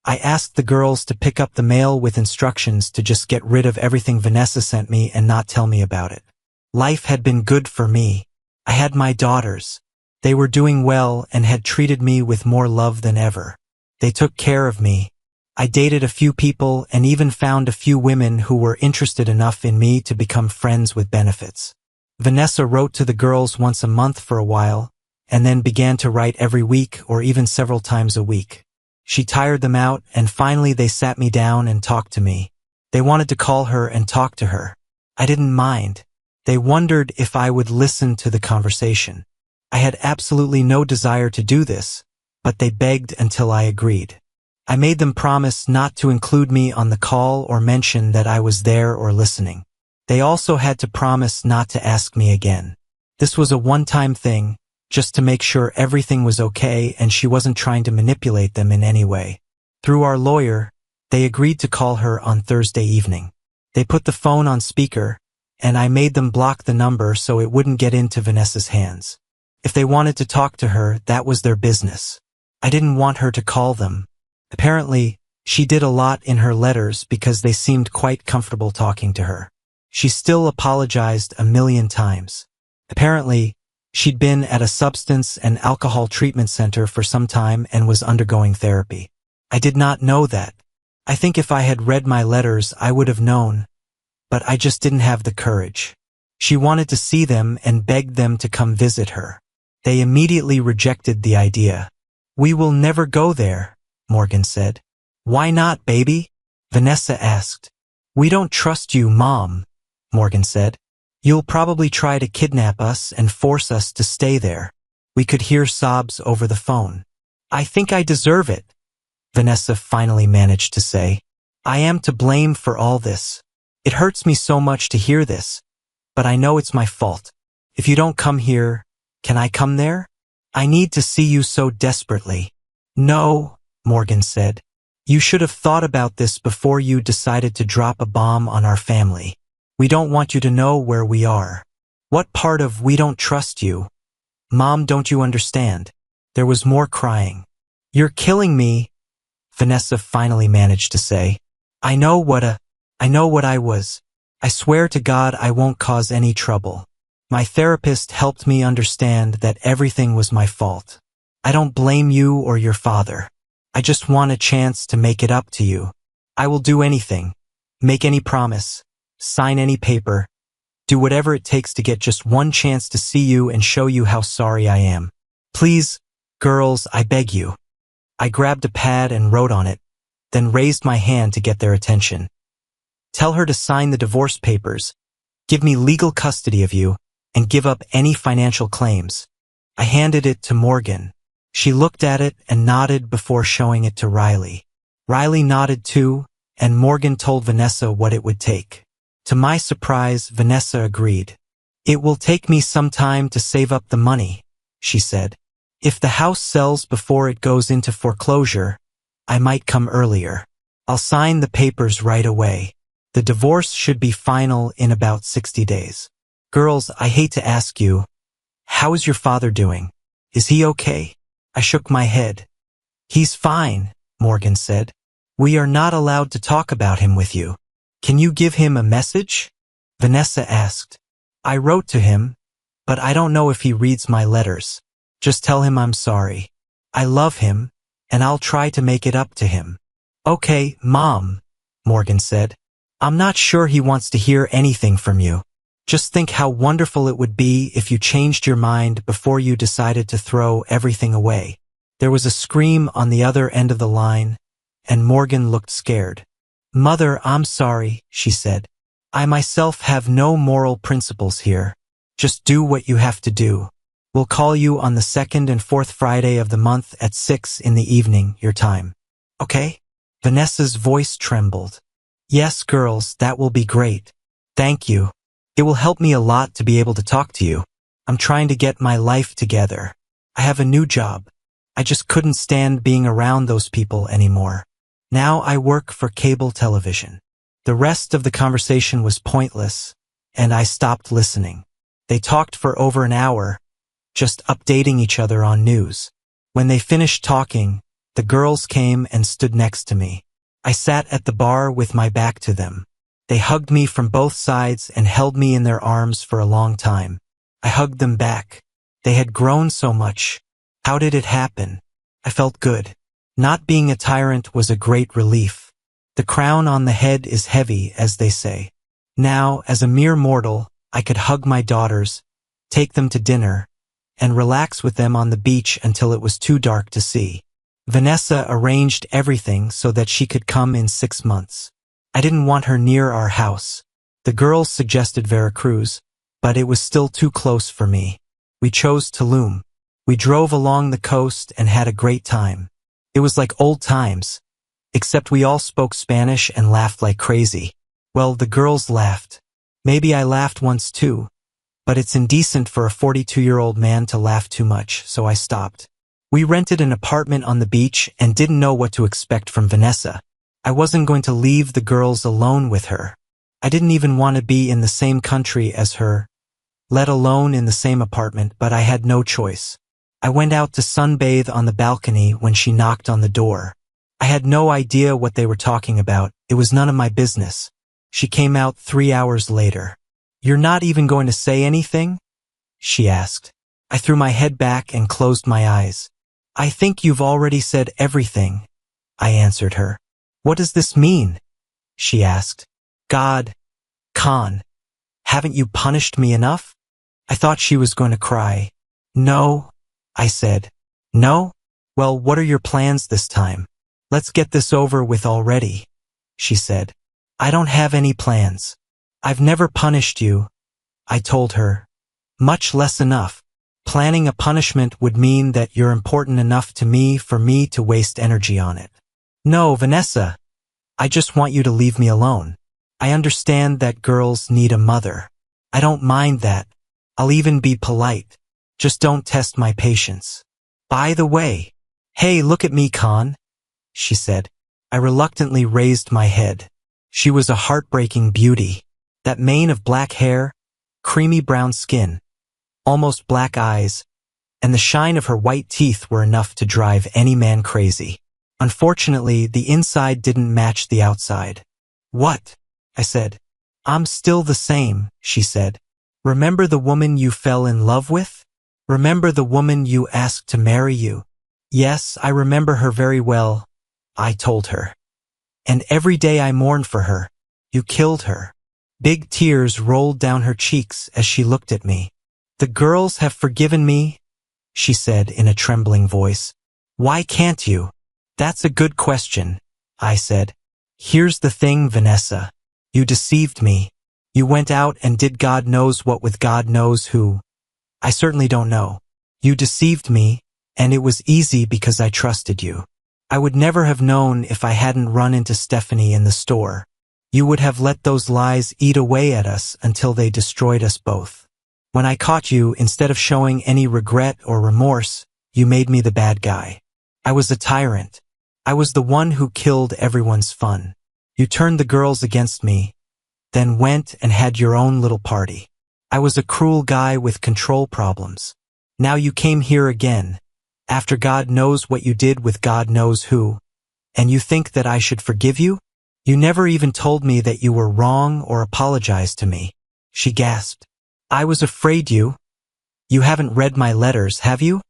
I asked the girls to pick up the mail with instructions to just get rid of everything Vanessa sent me and not tell me about it. Life had been good for me. I had my daughters. They were doing well and had treated me with more love than ever. They took care of me. I dated a few people and even found a few women who were interested enough in me to become friends with benefits. Vanessa wrote to the girls once a month for a while, and then began to write every week or even several times a week. She tired them out, and finally they sat me down and talked to me. They wanted to call her and talk to her. I didn't mind. They wondered if I would listen to the conversation. I had absolutely no desire to do this, but they begged until I agreed. I made them promise not to include me on the call or mention that I was there or listening. They also had to promise not to ask me again. This was a one-time thing, just to make sure everything was okay and she wasn't trying to manipulate them in any way. Through our lawyer, they agreed to call her on Thursday evening. They put the phone on speaker, and I made them block the number so it wouldn't get into Vanessa's hands. If they wanted to talk to her, that was their business. I didn't want her to call them. Apparently, she did a lot in her letters because they seemed quite comfortable talking to her. She still apologized a million times. Apparently, she'd been at a substance and alcohol treatment center for some time and was undergoing therapy. I did not know that. I think if I had read my letters, I would have known, but I just didn't have the courage. She wanted to see them and begged them to come visit her. They immediately rejected the idea. "We will never go there," Morgan said. "Why not, baby?" Vanessa asked. "We don't trust you, Mom," Morgan said. "You'll probably try to kidnap us and force us to stay there." We could hear sobs over the phone. "I think I deserve it," Vanessa finally managed to say. "I am to blame for all this. It hurts me so much to hear this, but I know it's my fault. If you don't come here, can I come there? I need to see you so desperately." "No," Morgan said. "You should have thought about this before you decided to drop a bomb on our family. We don't want you to know where we are." "What part of we don't trust you? Mom, don't you understand?" There was more crying. "You're killing me," Vanessa finally managed to say. I know what I was. I swear to God I won't cause any trouble. My therapist helped me understand that everything was my fault. I don't blame you or your father. I just want a chance to make it up to you. I will do anything, make any promise, sign any paper, do whatever it takes to get just one chance to see you and show you how sorry I am. Please, girls, I beg you. I grabbed a pad and wrote on it, then raised my hand to get their attention. Tell her to sign the divorce papers, give me legal custody of you, and give up any financial claims. I handed it to Morgan. She looked at it and nodded before showing it to Riley. Riley nodded too, and Morgan told Vanessa what it would take. To my surprise, Vanessa agreed. "It will take me some time to save up the money," she said. "If the house sells before it goes into foreclosure, I might come earlier. I'll sign the papers right away. The divorce should be final in about 60 days. Girls, I hate to ask you, how is your father doing? Is he okay?" I shook my head. "He's fine," Morgan said. "We are not allowed to talk about him with you. Can you give him a message?" Vanessa asked. "I wrote to him, but I don't know if he reads my letters. Just tell him I'm sorry. I love him, and I'll try to make it up to him." "Okay, Mom," Morgan said. "I'm not sure he wants to hear anything from you. Just think how wonderful it would be if you changed your mind before you decided to throw everything away." There was a scream on the other end of the line, and Morgan looked scared. "Mother, I'm sorry," she said. "I myself have no moral principles here. Just do what you have to do. We'll call you on the second and fourth Friday of the month at 6 in the evening, your time. Okay?" Vanessa's voice trembled. "Yes, girls, that will be great. Thank you. It will help me a lot to be able to talk to you. I'm trying to get my life together. I have a new job. I just couldn't stand being around those people anymore. Now I work for cable television." The rest of the conversation was pointless, and I stopped listening. They talked for over an hour, just updating each other on news. When they finished talking, the girls came and stood next to me. I sat at the bar with my back to them. They hugged me from both sides and held me in their arms for a long time. I hugged them back. They had grown so much. How did it happen? I felt good. Not being a tyrant was a great relief. The crown on the head is heavy, as they say. Now, as a mere mortal, I could hug my daughters, take them to dinner, and relax with them on the beach until it was too dark to see. Vanessa arranged everything so that she could come in 6 months. I didn't want her near our house. The girls suggested Veracruz, but it was still too close for me. We chose Tulum. We drove along the coast and had a great time. It was like old times, except we all spoke Spanish and laughed like crazy. Well, the girls laughed. Maybe I laughed once too, but it's indecent for a 42-year-old man to laugh too much, so I stopped. We rented an apartment on the beach and didn't know what to expect from Vanessa. I wasn't going to leave the girls alone with her. I didn't even want to be in the same country as her, let alone in the same apartment, but I had no choice. I went out to sunbathe on the balcony when she knocked on the door. I had no idea what they were talking about. It was none of my business. She came out 3 hours later. "You're not even going to say anything?" she asked. I threw my head back and closed my eyes. "I think you've already said everything," I answered her. "What does this mean?" she asked. "God, Khan, haven't you punished me enough?" I thought she was going to cry. "No," I said. "No? Well, what are your plans this time? Let's get this over with already," she said. "I don't have any plans. I've never punished you," I told her. "Much less enough. Planning a punishment would mean that you're important enough to me for me to waste energy on it. No, Vanessa, I just want you to leave me alone. I understand that girls need a mother. I don't mind that. I'll even be polite. Just don't test my patience. By the way, hey, look at me, Khan," she said. I reluctantly raised my head. She was a heartbreaking beauty. That mane of black hair, creamy brown skin, almost black eyes, and the shine of her white teeth were enough to drive any man crazy. Unfortunately, the inside didn't match the outside. "What?" I said. "I'm still the same," she said. "Remember the woman you fell in love with? Remember the woman you asked to marry you?" "Yes, I remember her very well," I told her. "And every day I mourn for her. You killed her." Big tears rolled down her cheeks as she looked at me. "The girls have forgiven me," she said in a trembling voice. "Why can't you?" "That's a good question," I said. "Here's the thing, Vanessa. You deceived me. You went out and did God knows what with God knows who. I certainly don't know. You deceived me, and it was easy because I trusted you. I would never have known if I hadn't run into Stephanie in the store. You would have let those lies eat away at us until they destroyed us both. When I caught you, instead of showing any regret or remorse, you made me the bad guy. I was a tyrant. I was the one who killed everyone's fun. You turned the girls against me, then went and had your own little party. I was a cruel guy with control problems. Now you came here again, after God knows what you did with God knows who, and you think that I should forgive you? You never even told me that you were wrong or apologized to me," she gasped. "I was afraid you haven't read my letters, have you?"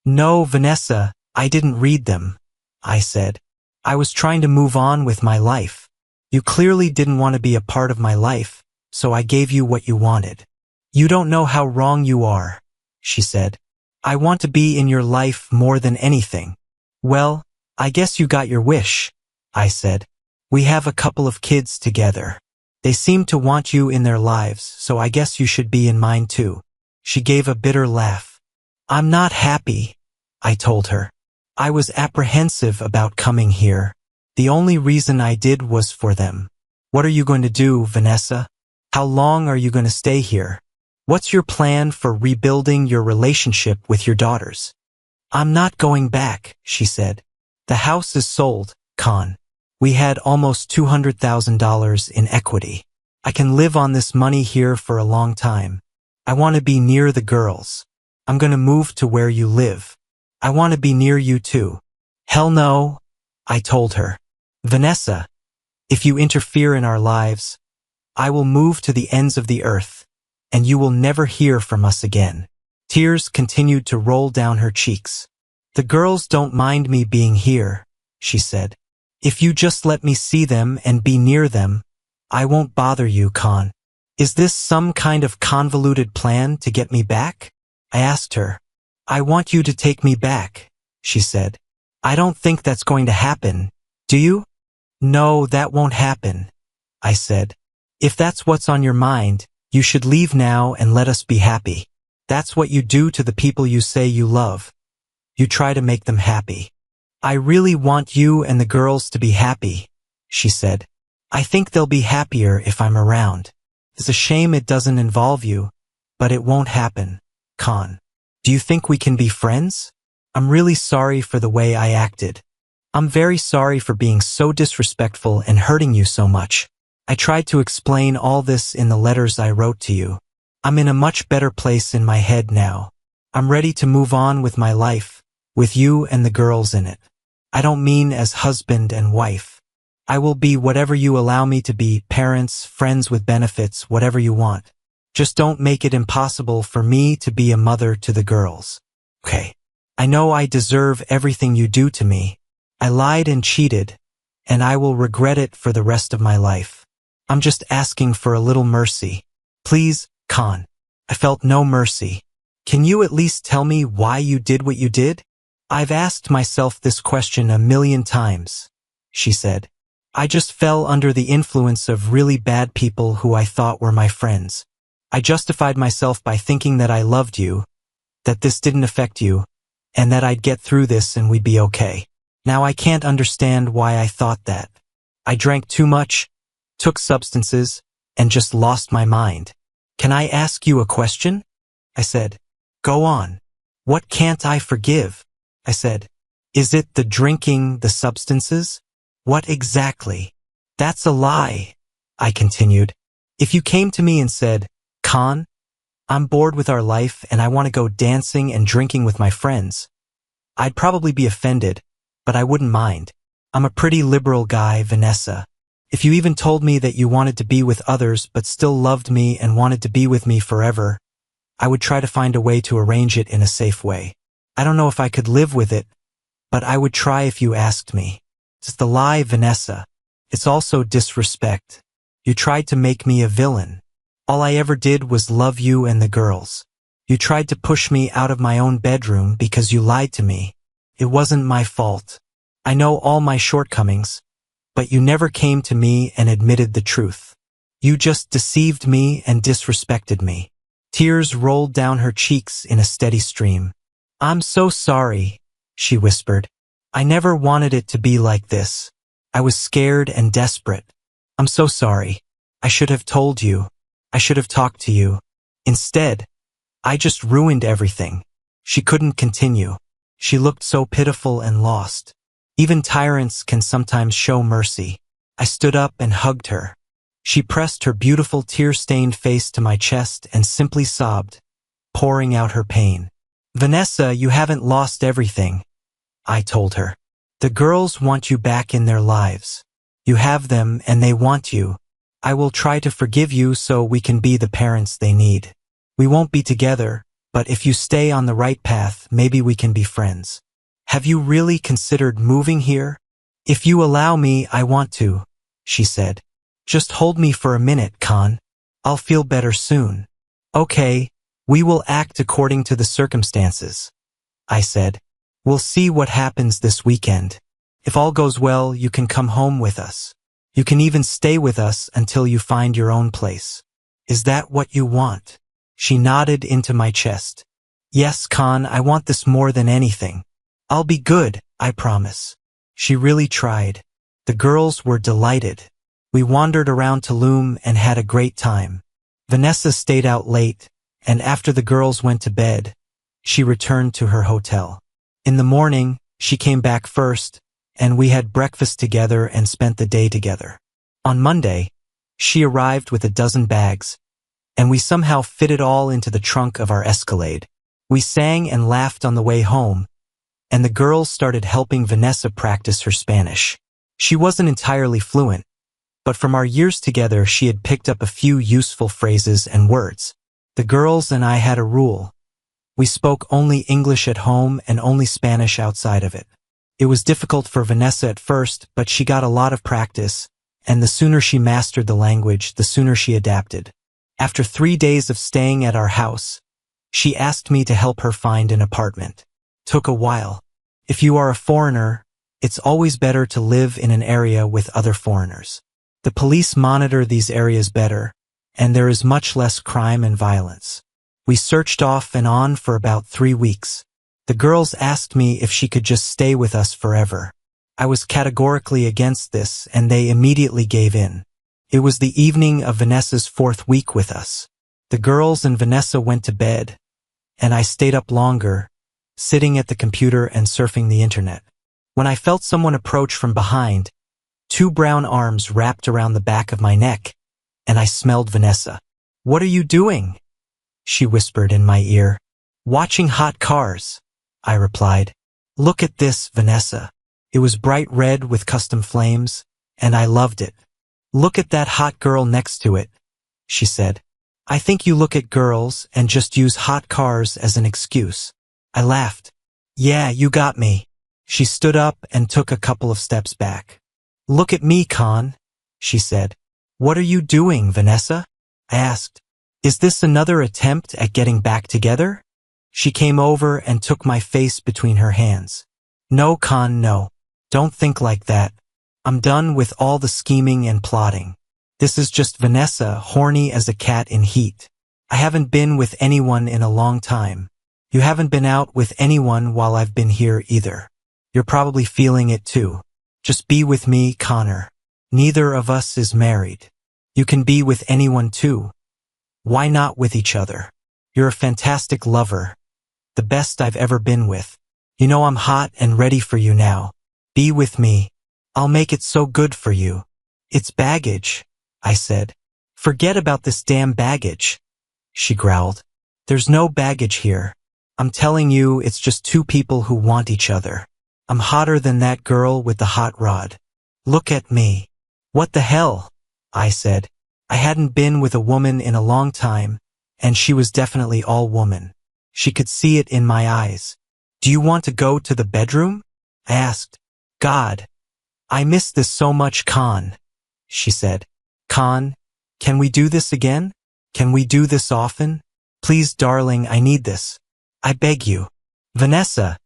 "No, Vanessa, I didn't read them," I said. "I was trying to move on with my life. You clearly didn't want to be a part of my life, so I gave you what you wanted." "You don't know how wrong you are," she said. "I want to be in your life more than anything." "Well, I guess you got your wish," I said. "We have a couple of kids together. They seem to want you in their lives, so I guess you should be in mine too." She gave a bitter laugh. "I'm not happy," I told her. "I was apprehensive about coming here. The only reason I did was for them." "What are you going to do, Vanessa? How long are you going to stay here? What's your plan for rebuilding your relationship with your daughters?" "I'm not going back," she said. "The house is sold, Khan. We had almost $200,000 in equity. I can live on this money here for a long time. I want to be near the girls. I'm going to move to where you live. I want to be near you too." "Hell no," I told her. "Vanessa, if you interfere in our lives, I will move to the ends of the earth, and you will never hear from us again." Tears continued to roll down her cheeks. "The girls don't mind me being here," she said. "If you just let me see them and be near them, I won't bother you, Khan." "Is this some kind of convoluted plan to get me back?" I asked her. "I want you to take me back," she said. "I don't think that's going to happen, do you?" "No, that won't happen," I said. "If that's what's on your mind, you should leave now and let us be happy. That's what you do to the people you say you love. You try to make them happy." "I really want you and the girls to be happy," she said. "I think they'll be happier if I'm around. It's a shame it doesn't involve you, but it won't happen, Khan. Do you think we can be friends? I'm really sorry for the way I acted. I'm very sorry for being so disrespectful and hurting you so much." I tried to explain all this in the letters I wrote to you. I'm in a much better place in my head now. I'm ready to move on with my life, with you and the girls in it. I don't mean as husband and wife. I will be whatever you allow me to be, parents, friends with benefits, whatever you want. Just don't make it impossible for me to be a mother to the girls. Okay. I know I deserve everything you do to me. I lied and cheated, and I will regret it for the rest of my life. I'm just asking for a little mercy. Please, Khan. I felt no mercy. Can you at least tell me why you did what you did? I've asked myself this question 1,000,000 times, she said. I just fell under the influence of really bad people who I thought were my friends. I justified myself by thinking that I loved you, that this didn't affect you, and that I'd get through this and we'd be okay. Now I can't understand why I thought that. I drank too much, took substances, and just lost my mind. Can I ask you a question? I said. Go on. What can't I forgive? I said. Is it the drinking, the substances? What exactly? That's a lie, I continued. If you came to me and said, Khan, I'm bored with our life and I want to go dancing and drinking with my friends, I'd probably be offended, but I wouldn't mind. I'm a pretty liberal guy, Vanessa. If you even told me that you wanted to be with others but still loved me and wanted to be with me forever, I would try to find a way to arrange it in a safe way. I don't know if I could live with it, but I would try if you asked me. It's the lie, Vanessa. It's also disrespect. You tried to make me a villain. All I ever did was love you and the girls. You tried to push me out of my own bedroom because you lied to me. It wasn't my fault. I know all my shortcomings, but you never came to me and admitted the truth. You just deceived me and disrespected me. Tears rolled down her cheeks in a steady stream. I'm so sorry, she whispered. I never wanted it to be like this. I was scared and desperate. I'm so sorry. I should have told you. I should have talked to you. Instead, I just ruined everything. She couldn't continue. She looked so pitiful and lost. Even tyrants can sometimes show mercy. I stood up and hugged her. She pressed her beautiful tear-stained face to my chest and simply sobbed, pouring out her pain. Vanessa, you haven't lost everything, I told her. The girls want you back in their lives. You have them and they want you. I will try to forgive you so we can be the parents they need. We won't be together, but if you stay on the right path, maybe we can be friends. Have you really considered moving here? If you allow me, I want to, she said. Just hold me for a minute, Khan. I'll feel better soon. Okay, we will act according to the circumstances, I said. We'll see what happens this weekend. If all goes well, you can come home with us. You can even stay with us until you find your own place. Is that what you want? She nodded into my chest. Yes, Khan, I want this more than anything. I'll be good, I promise. She really tried. The girls were delighted. We wandered around Tulum and had a great time. Vanessa stayed out late, and after the girls went to bed, she returned to her hotel. In the morning, she came back first, and we had breakfast together and spent the day together. On Monday, she arrived with a dozen bags, and we somehow fit it all into the trunk of our Escalade. We sang and laughed on the way home, and the girls started helping Vanessa practice her Spanish. She wasn't entirely fluent, but from our years together she had picked up a few useful phrases and words. The girls and I had a rule. We spoke only English at home and only Spanish outside of it. It was difficult for Vanessa at first, but she got a lot of practice, and the sooner she mastered the language, the sooner she adapted. After 3 days of staying at our house, she asked me to help her find an apartment. Took a while. If you are a foreigner, it's always better to live in an area with other foreigners. The police monitor these areas better, and there is much less crime and violence. We searched off and on for about 3 weeks. The girls asked me if she could just stay with us forever. I was categorically against this, and they immediately gave in. It was the evening of Vanessa's 4th week with us. The girls and Vanessa went to bed, and I stayed up longer, sitting at the computer and surfing the internet. When I felt someone approach from behind, two brown arms wrapped around the back of my neck, and I smelled Vanessa. "What are you doing?" she whispered in my ear. "Watching hot cars," I replied. "Look at this, Vanessa." It was bright red with custom flames, and I loved it. "Look at that hot girl next to it," she said. "I think you look at girls and just use hot cars as an excuse." I laughed. "Yeah, you got me." She stood up and took a couple of steps back. "Look at me, Con," she said. "What are you doing, Vanessa?" I asked. "Is this another attempt at getting back together?" She came over and took my face between her hands. "No, Con, no. Don't think like that. I'm done with all the scheming and plotting. This is just Vanessa, horny as a cat in heat. I haven't been with anyone in a long time. You haven't been out with anyone while I've been here either. You're probably feeling it too. Just be with me, Connor. Neither of us is married. You can be with anyone too. Why not with each other? You're a fantastic lover. The best I've ever been with. You know I'm hot and ready for you now. Be with me. I'll make it so good for you." "It's baggage," I said. "Forget about this damn baggage," she growled. "There's no baggage here. I'm telling you, it's just two people who want each other. I'm hotter than that girl with the hot rod. Look at me." "What the hell?" I said. I hadn't been with a woman in a long time, and she was definitely all woman. She could see it in my eyes. "Do you want to go to the bedroom?" I asked. "God, I miss this so much, Con," she said. "Con, can we do this again? Can we do this often? Please, darling, I need this. I beg you." "Vanessa,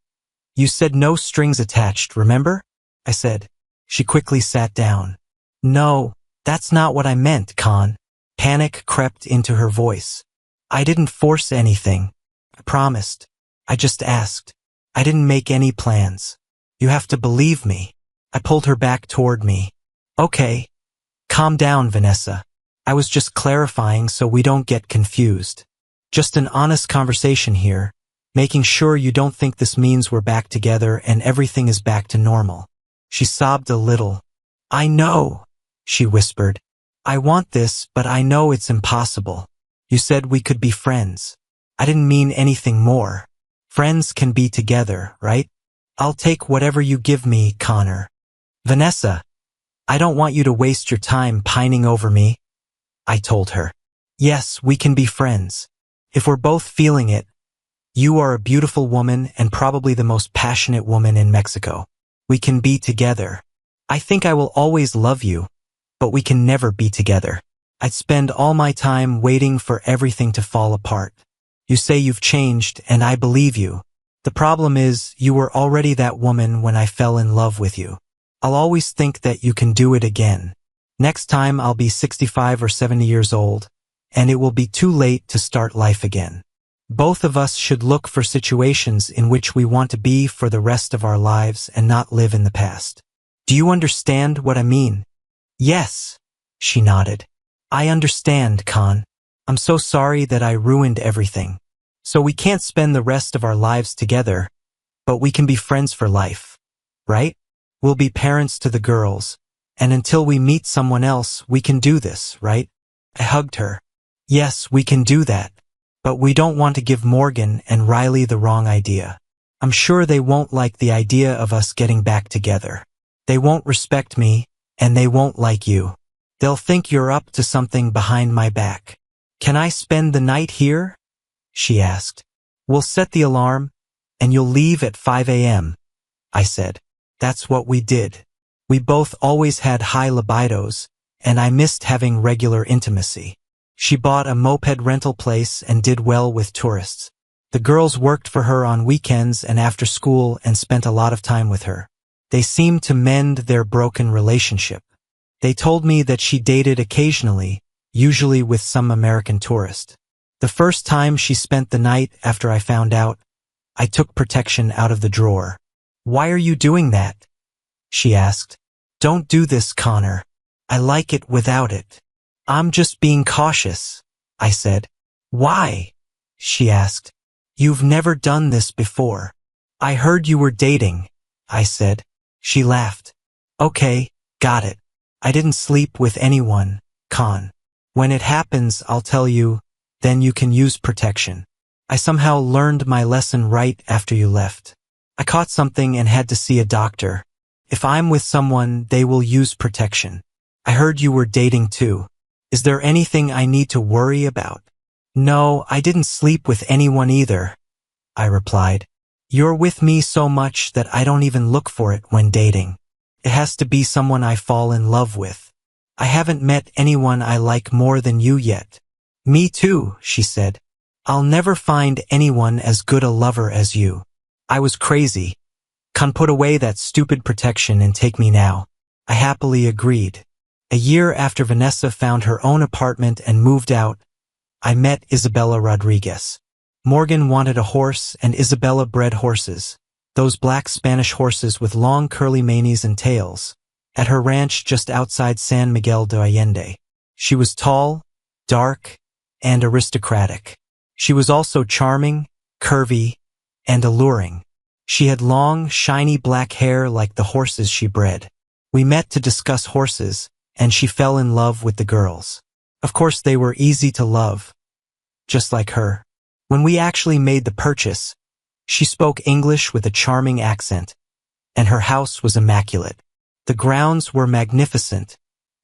you said no strings attached, remember?" I said. She quickly sat down. "No, that's not what I meant, Con." Panic crept into her voice. "I didn't force anything. I promised. I just asked. I didn't make any plans. You have to believe me." I pulled her back toward me. "Okay. Calm down, Vanessa. I was just clarifying so we don't get confused. Just an honest conversation here, making sure you don't think this means we're back together and everything is back to normal." She sobbed a little. "I know," she whispered. "I want this, but I know it's impossible. You said we could be friends. I didn't mean anything more. Friends can be together, right? I'll take whatever you give me, Connor." "Vanessa, I don't want you to waste your time pining over me," I told her. "Yes, we can be friends. If we're both feeling it, you are a beautiful woman and probably the most passionate woman in Mexico. We can be together. I think I will always love you, but we can never be together. I'd spend all my time waiting for everything to fall apart. You say you've changed, and I believe you. The problem is, you were already that woman when I fell in love with you. I'll always think that you can do it again. Next time I'll be 65 or 70 years old, and it will be too late to start life again. Both of us should look for situations in which we want to be for the rest of our lives and not live in the past. Do you understand what I mean?" "Yes," she nodded. "I understand, Con. I'm so sorry that I ruined everything. So we can't spend the rest of our lives together, but we can be friends for life, right? We'll be parents to the girls, and until we meet someone else, we can do this, right?" I hugged her. "Yes, we can do that, but we don't want to give Morgan and Riley the wrong idea. I'm sure they won't like the idea of us getting back together. They won't respect me, and they won't like you. They'll think you're up to something behind my back." "Can I spend the night here?" she asked. "We'll set the alarm, and you'll leave at 5 a.m., I said. That's what we did. We both always had high libidos, and I missed having regular intimacy. She bought a moped rental place and did well with tourists. The girls worked for her on weekends and after school and spent a lot of time with her. They seemed to mend their broken relationship. They told me that she dated occasionally, usually with some American tourist. The first time she spent the night after I found out, I took protection out of the drawer. "Why are you doing that?" she asked. "Don't do this, Connor. I like it without it." "I'm just being cautious," I said. "Why?" she asked. "You've never done this before." "I heard you were dating," I said. She laughed. "Okay, Got it. I didn't sleep with anyone, Con. When it happens, I'll tell you, then you can use protection. I somehow learned my lesson right after you left. I caught something and had to see a doctor. If I'm with someone, they will use protection. I heard you were dating too. Is there anything I need to worry about? No, I didn't sleep with anyone either, I replied. You're with me so much that I don't even look for it when dating. It has to be someone I fall in love with. I haven't met anyone I like more than you yet. Me too, she said. I'll never find anyone as good a lover as you. I was crazy. Can put away that stupid protection and take me now. I happily agreed. A year after Vanessa found her own apartment and moved out, I met Isabella Rodriguez. Morgan wanted a horse and Isabella bred horses, those black Spanish horses with long curly manes and tails, at her ranch just outside San Miguel de Allende. She was tall, dark, and aristocratic. She was also charming, curvy, and alluring. She had long, shiny black hair like the horses she bred. We met to discuss horses, and she fell in love with the girls. Of course, they were easy to love, just like her. When we actually made the purchase, she spoke English with a charming accent, and her house was immaculate. The grounds were magnificent,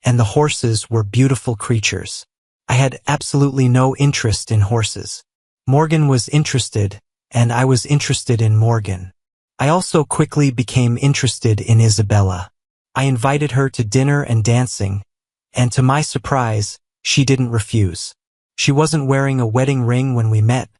and the horses were beautiful creatures. I had absolutely no interest in horses. Morgan was interested, and I was interested in Morgan. I also quickly became interested in Isabella. I invited her to dinner and dancing, and to my surprise, she didn't refuse. She wasn't wearing a wedding ring when we met,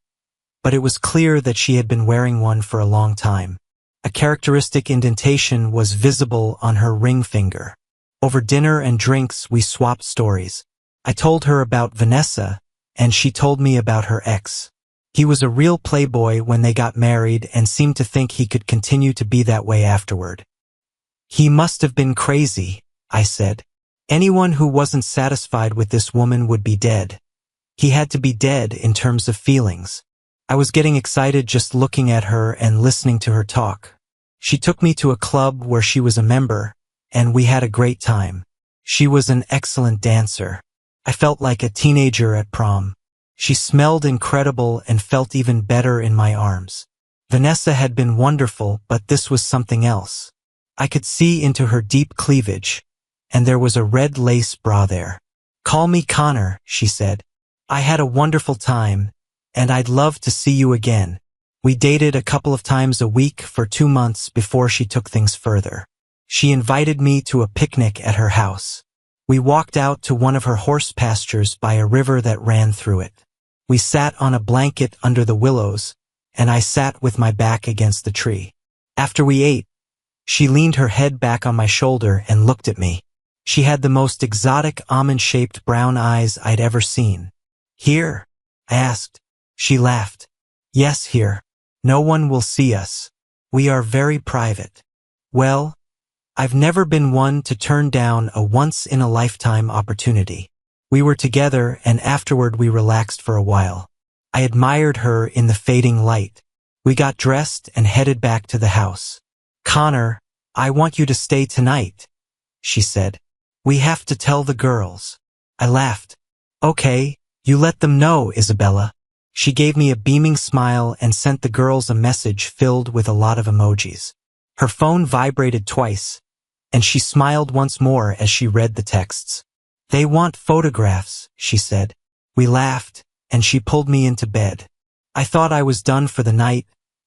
but it was clear that she had been wearing one for a long time. A characteristic indentation was visible on her ring finger. Over dinner and drinks, we swapped stories. I told her about Vanessa, and she told me about her ex. He was a real playboy when they got married and seemed to think he could continue to be that way afterward. He must have been crazy, I said. Anyone who wasn't satisfied with this woman would be dead. He had to be dead in terms of feelings. I was getting excited just looking at her and listening to her talk. She took me to a club where she was a member, and we had a great time. She was an excellent dancer. I felt like a teenager at prom. She smelled incredible and felt even better in my arms. Vanessa had been wonderful, but this was something else. I could see into her deep cleavage, and there was a red lace bra there. Call me Connor, she said. I had a wonderful time, and I'd love to see you again. We dated a couple of times a week for 2 months before she took things further. She invited me to a picnic at her house. We walked out to one of her horse pastures by a river that ran through it. We sat on a blanket under the willows, and I sat with my back against the tree. After we ate, she leaned her head back on my shoulder and looked at me. She had the most exotic almond-shaped brown eyes I'd ever seen. Here? I asked. She laughed. Yes, here. No one will see us. We are very private. Well, I've never been one to turn down a once-in-a-lifetime opportunity. We were together, and afterward we relaxed for a while. I admired her in the fading light. We got dressed and headed back to the house. Connor, I want you to stay tonight, she said. We have to tell the girls. I laughed. Okay, you let them know, Isabella. She gave me a beaming smile and sent the girls a message filled with a lot of emojis. Her phone vibrated twice, and she smiled once more as she read the texts. They want photographs, she said. We laughed, and she pulled me into bed. I thought I was done for the night,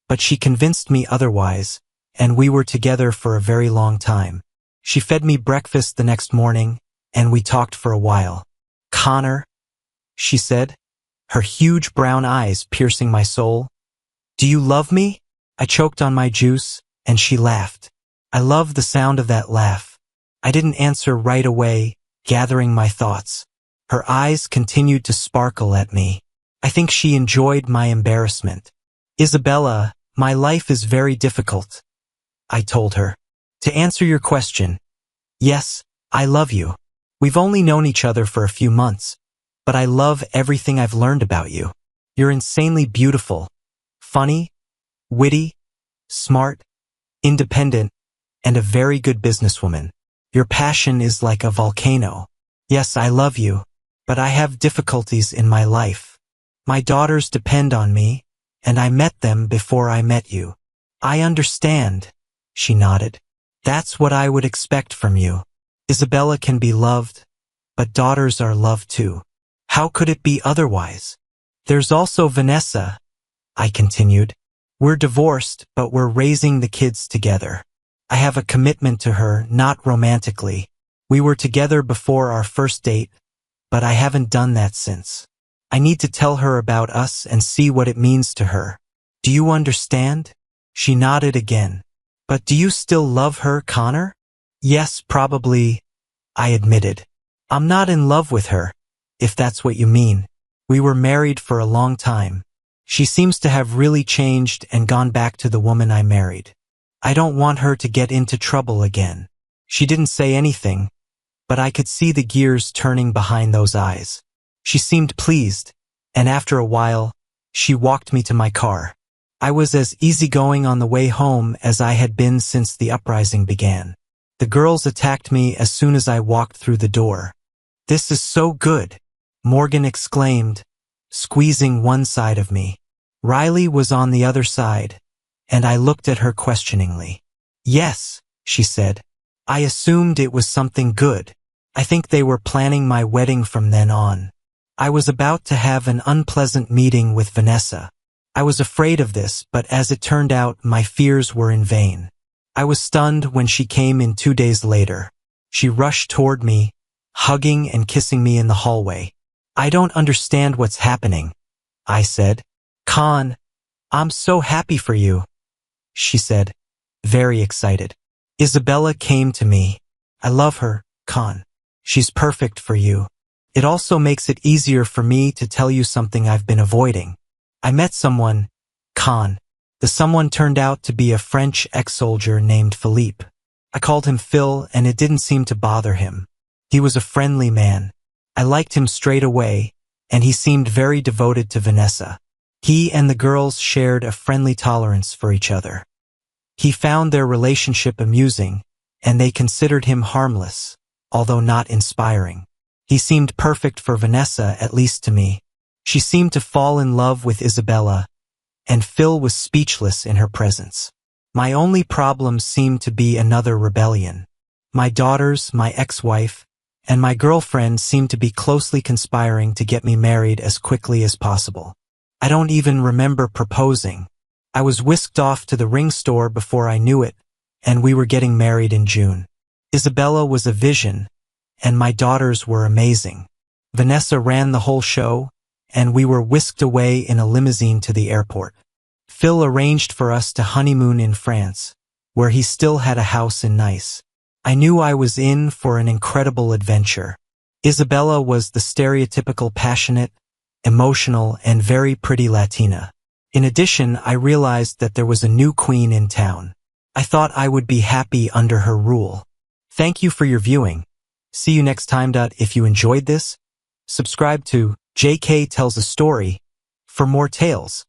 but she convinced me otherwise, and we were together for a very long time. She fed me breakfast the next morning, and we talked for a while. Connor, she said, her huge brown eyes piercing my soul. Do you love me? I choked on my juice, and she laughed. I loved the sound of that laugh. I didn't answer right away, gathering my thoughts. Her eyes continued to sparkle at me. I think she enjoyed my embarrassment. Isabella, my life is very difficult, I told her. To answer your question, yes, I love you. We've only known each other for a few months, but I love everything I've learned about you. You're insanely beautiful, funny, witty, smart, independent, and a very good businesswoman. Your passion is like a volcano. Yes, I love you, but I have difficulties in my life. My daughters depend on me, and I met them before I met you. I understand, she nodded. That's what I would expect from you. Isabella can be loved, but daughters are loved too. How could it be otherwise? There's also Vanessa, I continued. We're divorced, but we're raising the kids together. I have a commitment to her, not romantically. We were together before our first date, but I haven't done that since. I need to tell her about us and see what it means to her. Do you understand? She nodded again. But do you still love her, Connor? Yes, probably, I admitted. I'm not in love with her, if that's what you mean. We were married for a long time. She seems to have really changed and gone back to the woman I married. I don't want her to get into trouble again. She didn't say anything, but I could see the gears turning behind those eyes. She seemed pleased, and after a while, she walked me to my car. I was as easygoing on the way home as I had been since the uprising began. The girls attacked me as soon as I walked through the door. This is so good, Morgan exclaimed, squeezing one side of me. Riley was on the other side, and I looked at her questioningly. Yes, she said. I assumed it was something good. I think they were planning my wedding from then on. I was about to have an unpleasant meeting with Vanessa. I was afraid of this, but as it turned out, my fears were in vain. I was stunned when she came in 2 days later. She rushed toward me, hugging and kissing me in the hallway. I don't understand what's happening, I said. Con, I'm so happy for you, she said, very excited. Isabella came to me. I love her, Con. She's perfect for you. It also makes it easier for me to tell you something I've been avoiding. I met someone, Con. The someone turned out to be a French ex-soldier named Philippe. I called him Phil, and it didn't seem to bother him. He was a friendly man. I liked him straight away, and he seemed very devoted to Vanessa. He and the girls shared a friendly tolerance for each other. He found their relationship amusing, and they considered him harmless, although not inspiring. He seemed perfect for Vanessa, at least to me. She seemed to fall in love with Isabella, and Phil was speechless in her presence. My only problem seemed to be another rebellion. My daughters, my ex-wife, and my girlfriend seemed to be closely conspiring to get me married as quickly as possible. I don't even remember proposing. I was whisked off to the ring store before I knew it, and we were getting married in June. Isabella was a vision, and my daughters were amazing. Vanessa ran the whole show, and we were whisked away in a limousine to the airport. Phil arranged for us to honeymoon in France, where he still had a house in Nice. I knew I was in for an incredible adventure. Isabella was the stereotypical passionate, emotional, and very pretty Latina. In addition, I realized that there was a new queen in town. I thought I would be happy under her rule. Thank you for your viewing. See you next time. If you enjoyed this, subscribe to JK Tells a Story for more tales.